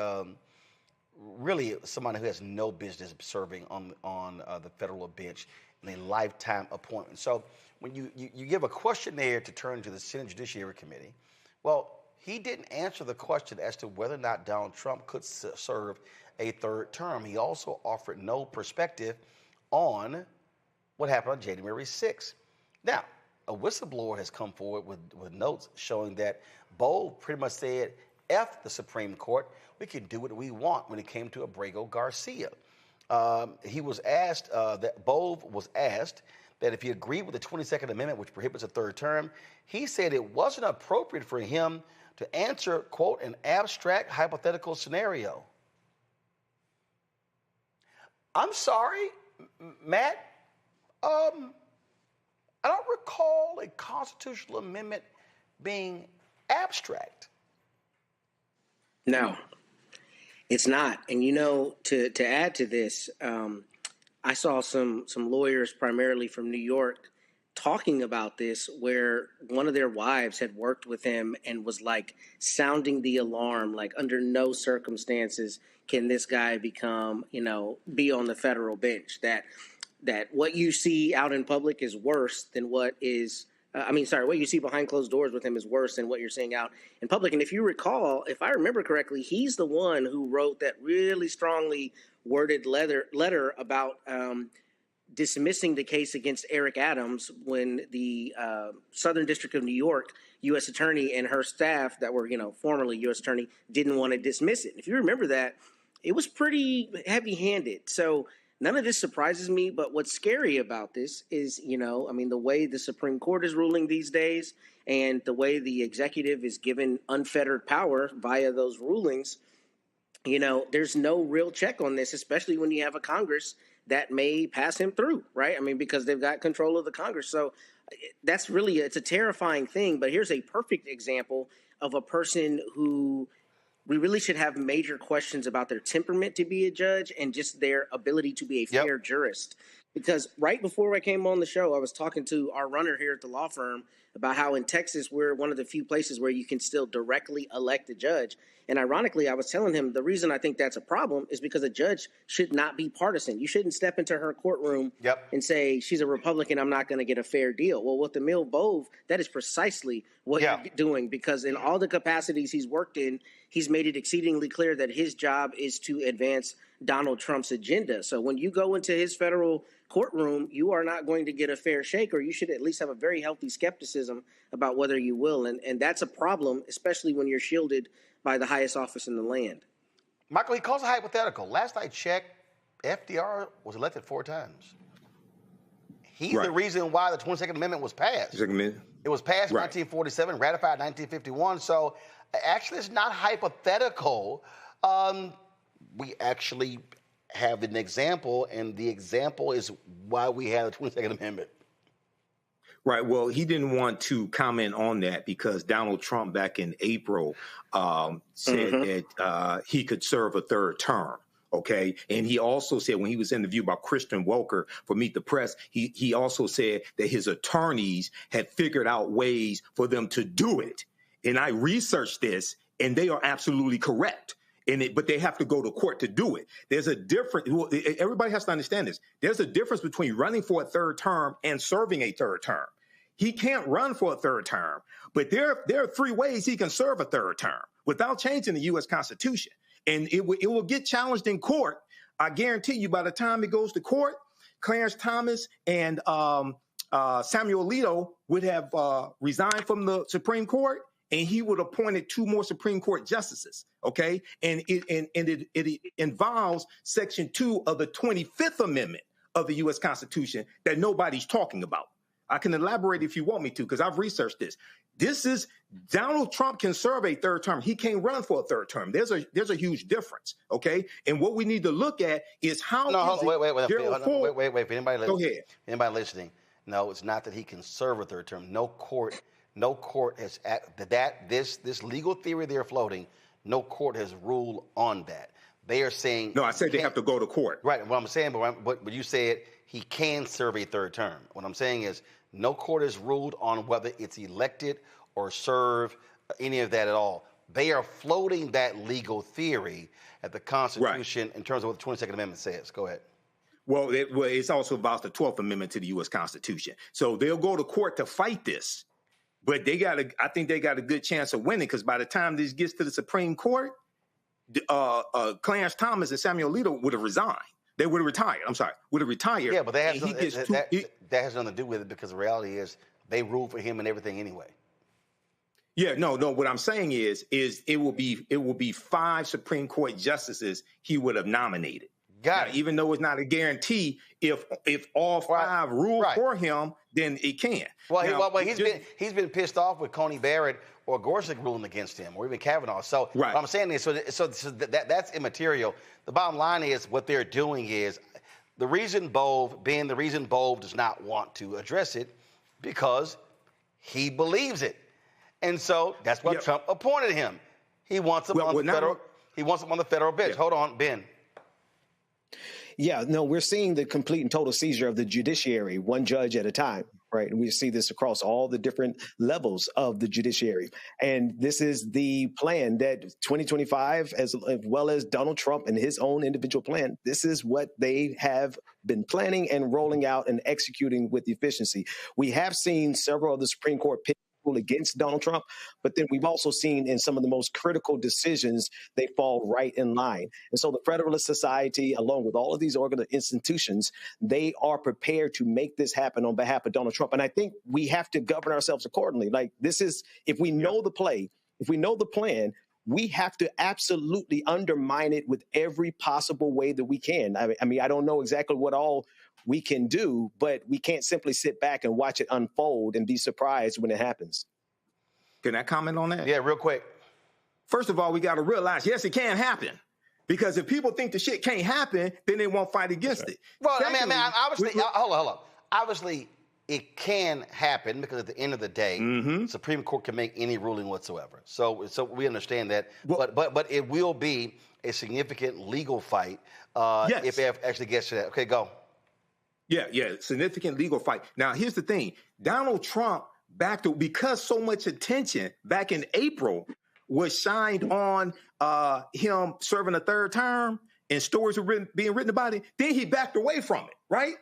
really somebody who has no business serving on the federal bench in a lifetime appointment. So when you give a questionnaire to turn to the Senate Judiciary Committee, well, he didn't answer the question as to whether or not Donald Trump could serve a 3rd term. He also offered no perspective on what happened on January 6th. Now, a whistleblower has come forward with notes showing that Bove pretty much said, F the Supreme Court, we can do what we want when it came to Abrego Garcia. He was asked, that Bove was asked that if he agreed with the 22nd Amendment, which prohibits a 3rd term, he said it wasn't appropriate for him to answer, quote, an abstract hypothetical scenario. I'm sorry, Matt. I don't recall a constitutional amendment being abstract. No, it's not. And, you know, to add to this, I saw some lawyers primarily from New York talking about this, where one of their wives had worked with him and was like sounding the alarm, like under no circumstances can this guy become, you know, be on the federal bench, that what you see out in public is worse than what is, what you see behind closed doors with him is worse than what you're seeing out in public. And if you recall, if I remember correctly, he's the one who wrote that really strongly worded letter about dismissing the case against Eric Adams when the Southern District of New York U.S. Attorney and her staff that were, formerly U.S. Attorney didn't want to dismiss it. If you remember that, it was pretty heavy-handed. So none of this surprises me, but what's scary about this is, the way the Supreme Court is ruling these days and the way the executive is given unfettered power via those rulings, there's no real check on this, especially when you have a Congress that may pass him through, right? Because they've got control of the Congress. So that's really, it's a terrifying thing, but here's a perfect example of a person who we really should have major questions about their temperament to be a judge and just their ability to be a fair jurist. Because right before I came on the show, I was talking to our runner here at the law firm about how in Texas, we're one of the few places where you can still directly elect a judge. And ironically, I was telling him the reason I think that's a problem is because a judge should not be partisan. You shouldn't step into her courtroom and say, she's a Republican, I'm not going to get a fair deal. Well, with Emil Bove, that is precisely what you're doing, because in all the capacities he's worked in, he's made it exceedingly clear that his job is to advance Donald Trump's agenda. So when you go into his federal courtroom, you are not going to get a fair shake, or you should at least have a very healthy skepticism about whether you will. And that's a problem, especially when you're shielded by the highest office in the land. Michael, he calls a hypothetical. Last I checked, FDR was elected 4 times. He's the reason why the 22nd Amendment was passed. It was passed in 1947, ratified in 1951. So actually, it's not hypothetical. We actually have an example, and the example is why we have the 22nd Amendment. Right. Well, he didn't want to comment on that because Donald Trump back in April said that he could serve a third term. OK, and he also said when he was interviewed by Christian Welker for Meet the Press, he also said that his attorneys had figured out ways for them to do it. And I researched this and they are absolutely correct. But they have to go to court to do it. There's a difference. Everybody has to understand this. There's a difference between running for a third term and serving a third term. He can't run for a third term, but there are 3 ways he can serve a third term without changing the U.S. Constitution. And it will get challenged in court. I guarantee you by the time it goes to court, Clarence Thomas and Samuel Alito would have resigned from the Supreme Court, and he would have appointed 2 more Supreme Court justices. OK, and it involves Section 2 of the 25th Amendment of the U.S. Constitution that nobody's talking about. I can elaborate if you want me to, because I've researched this. This is Donald Trump can serve a third term. He can't run for a third term. There's a huge difference. OK, and what we need to look at is how. Wait. For anybody listening, go ahead. Anybody listening? No, it's not that he can serve a third term. No court has this legal theory they're floating. No court has ruled on that. They are saying no. I said they have to go to court. Right. What I'm saying, but you said he can serve a third term. What I'm saying is no court has ruled on whether it's elected or serve any of that at all. They are floating that legal theory at the Constitution in terms of what the 22nd Amendment says. Go ahead. Well, it's also about the 12th Amendment to the U.S. Constitution. So they'll go to court to fight this. But I think they got a good chance of winning because by the time this gets to the Supreme Court, Clarence Thomas and Samuel Alito would have resigned. They would have retired. Would have retired. Yeah, but that has nothing to do with it because the reality is they rule for him and everything anyway. Yeah, no. What I'm saying is it will be 5 Supreme Court justices he would have nominated. Even though it's not a guarantee, if all 5 rule for him, then it can. Well, he's been pissed off with Coney Barrett or Gorsuch ruling against him, or even Kavanaugh. So what I'm saying is, so that's immaterial. The bottom line is what they're doing is the reason Bove does not want to address it because he believes it, and so that's why Trump appointed him. He wants him on the federal. He wants him on the federal bench. Hold on, Ben. Yeah, no, we're seeing the complete and total seizure of the judiciary, one judge at a time, right? And we see this across all the different levels of the judiciary. And this is the plan that 2025, as well as Donald Trump and his own individual plan, this is what they have been planning and rolling out and executing with efficiency. We have seen several of the Supreme Court rule against Donald Trump, but then we've also seen in some of the most critical decisions, they fall right in line. And so the Federalist Society, along with all of these institutions, they are prepared to make this happen on behalf of Donald Trump. And I think we have to govern ourselves accordingly. Like this is, if we know the play, if we know the plan, we have to absolutely undermine it with every possible way that we can. I mean, I don't know exactly what all we can do, but we can't simply sit back and watch it unfold and be surprised when it happens. Can I comment on that? Yeah, real quick. First of all, we got to realize, yes, it can happen. Because if people think the shit can't happen, then they won't fight against it. Well, Secondly, obviously, hold on. Obviously, it can happen because at the end of the day, Supreme Court can make any ruling whatsoever. So we understand that. But it will be a significant legal fight if it actually gets to that. Okay, go. Yeah, significant legal fight. Now, here's the thing. Donald Trump, because so much attention back in April was shined on him serving a third term and stories were being written about it, then he backed away from it, right?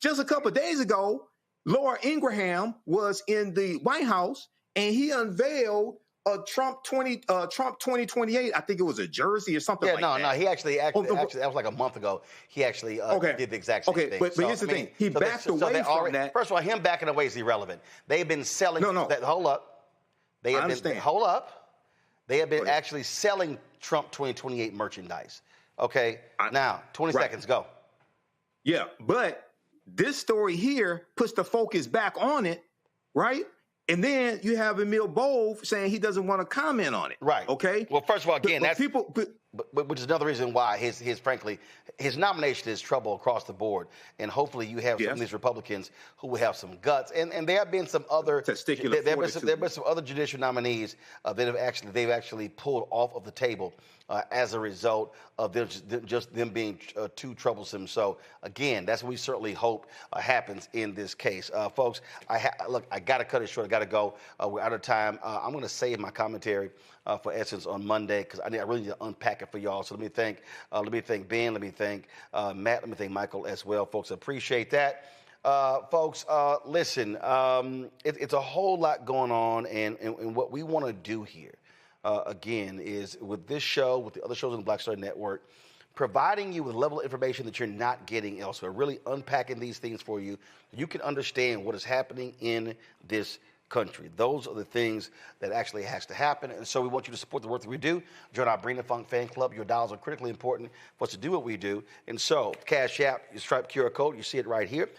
Just a couple of days ago, Laura Ingraham was in the White House and he unveiled a Trump 2028. I think it was a jersey or something like that. No, he actually, that was like a month ago. He actually did the exact same thing. But here's the thing. He backed away from that. First of all, him backing away is irrelevant. They've been selling. Hold up. They have been actually selling Trump 2028 merchandise. Okay. Now, 20 seconds. Go. Yeah, but this story here puts the focus back on it, right? And then you have Emil Bove saying he doesn't want to comment on it. Right. Okay. Well, first of all, again, But which is another reason why frankly his nomination is trouble across the board, and hopefully you have some of these Republicans who will have some guts, and there have been some other there have been some other judicial nominees that they've actually pulled off of the table as a result of them being too troublesome. So again, that's what we certainly hope happens in this case, folks. I got to cut it short. I got to go. We're out of time. I'm going to save my commentary for Essence on Monday because I really need to unpack it for y'all. So let me thank Ben, let me thank Matt, let me thank Michael as well, folks. I appreciate that. Folks, listen, it's a whole lot going on, and what we want to do here, again, is with this show, with the other shows on the Black Star Network, providing you with a level of information that you're not getting elsewhere, really unpacking these things for you so you can understand what is happening in this country. Those are the things that actually has to happen. And so we want you to support the work that we do. Join our Bring the Funk fan club. Your dollars are critically important for us to do what we do. And so Cash App, your Stripe QR code, you see it right here.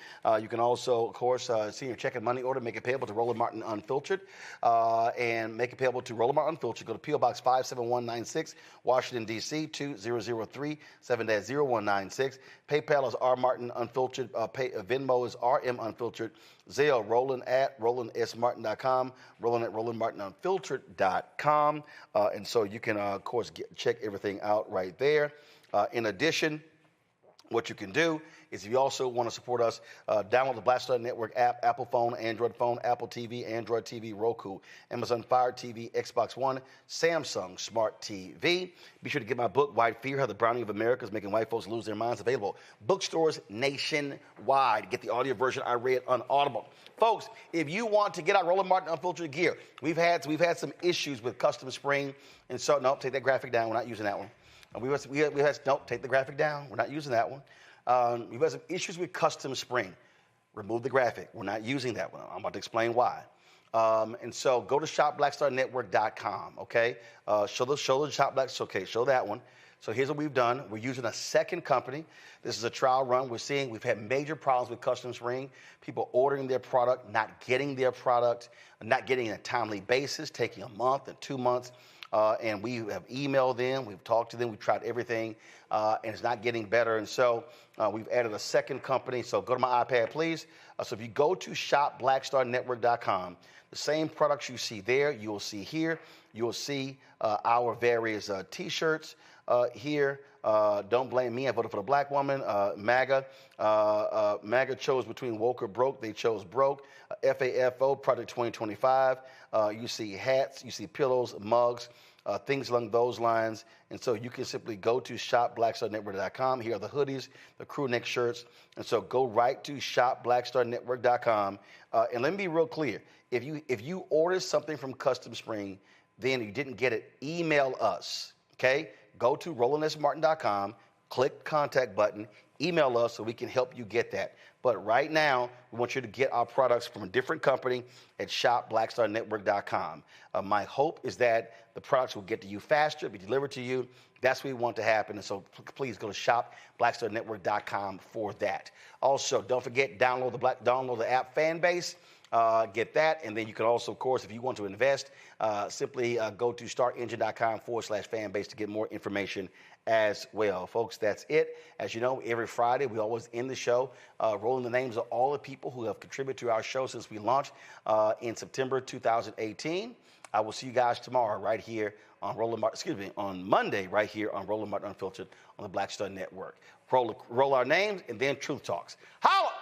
You can also, of course, see your check and money order, make it payable to Roland Martin Unfiltered, and make it payable to Roland Martin Unfiltered. Go to P.O. Box 57196, Washington, D.C., 2003, 7-0196. PayPal is R Martin Unfiltered. Venmo is RM Unfiltered. Zelle, Roland at RolandSMartin.com, Roland at RolandMartinUnfiltered.com. And so you can, of course, check everything out right there. In addition, what you can do is if you also want to support us, download the Black Star Network app, Apple phone, Android phone, Apple TV, Android TV, Roku, Amazon Fire TV, Xbox One, Samsung Smart TV. Be sure to get my book, White Fear, How the Browning of America is Making White Folks Lose Their Minds, available bookstores nationwide. Get the audio version I read on Audible. Folks, if you want to get our Roland Martin Unfiltered gear, we've had some issues with Custom Spring, and so, no, take that graphic down. We're not using that one. Nope, take the graphic down. We're not using that one. We've had some issues with Custom Spring. Remove the graphic. We're not using that one. I'm about to explain why. And so go to shopblackstarnetwork.com, okay? Show the Shop Black, okay, show that one. So here's what we've done. We're using a second company. This is a trial run. We've had major problems with Custom Spring. People ordering their product, not getting their product, not getting it on a timely basis, taking a month and 2 months. And we have emailed them, we've talked to them, we've tried everything, and it's not getting better. And so we've added a second company. So go to my iPad, please. So if you go to shopblackstarnetwork.com, the same products you see there, you will see here. You will see our various T-shirts here. Don't blame me. I voted for the black woman. MAGA. MAGA chose between woke or broke. They chose broke. FAFO, Project 2025. You see hats. You see pillows, mugs, things along those lines. And so you can simply go to shopblackstarnetwork.com. Here are the hoodies, the crew neck shirts. And so go right to shopblackstarnetwork.com. And let me be real clear. If you order something from Custom Spring, then you didn't get it, email us, okay? Go to RolandSMartin.com, click contact button, email us so we can help you get that. But right now, we want you to get our products from a different company at shopblackstarnetwork.com. My hope is that the products will get to you faster, be delivered to you. That's what we want to happen. And so please go to shopblackstarnetwork.com for that. Also, don't forget, download the app Fanbase. Get that, and then you can also, of course, if you want to invest, simply go to startengine.com/fanbase to get more information as well. Folks, that's it. As you know, every Friday, we always end the show rolling the names of all the people who have contributed to our show since we launched in September 2018. I will see you guys tomorrow right here on on Monday right here on Roland Martin Unfiltered on the Black Star Network. Roll our names, and then Truth Talks. Holla!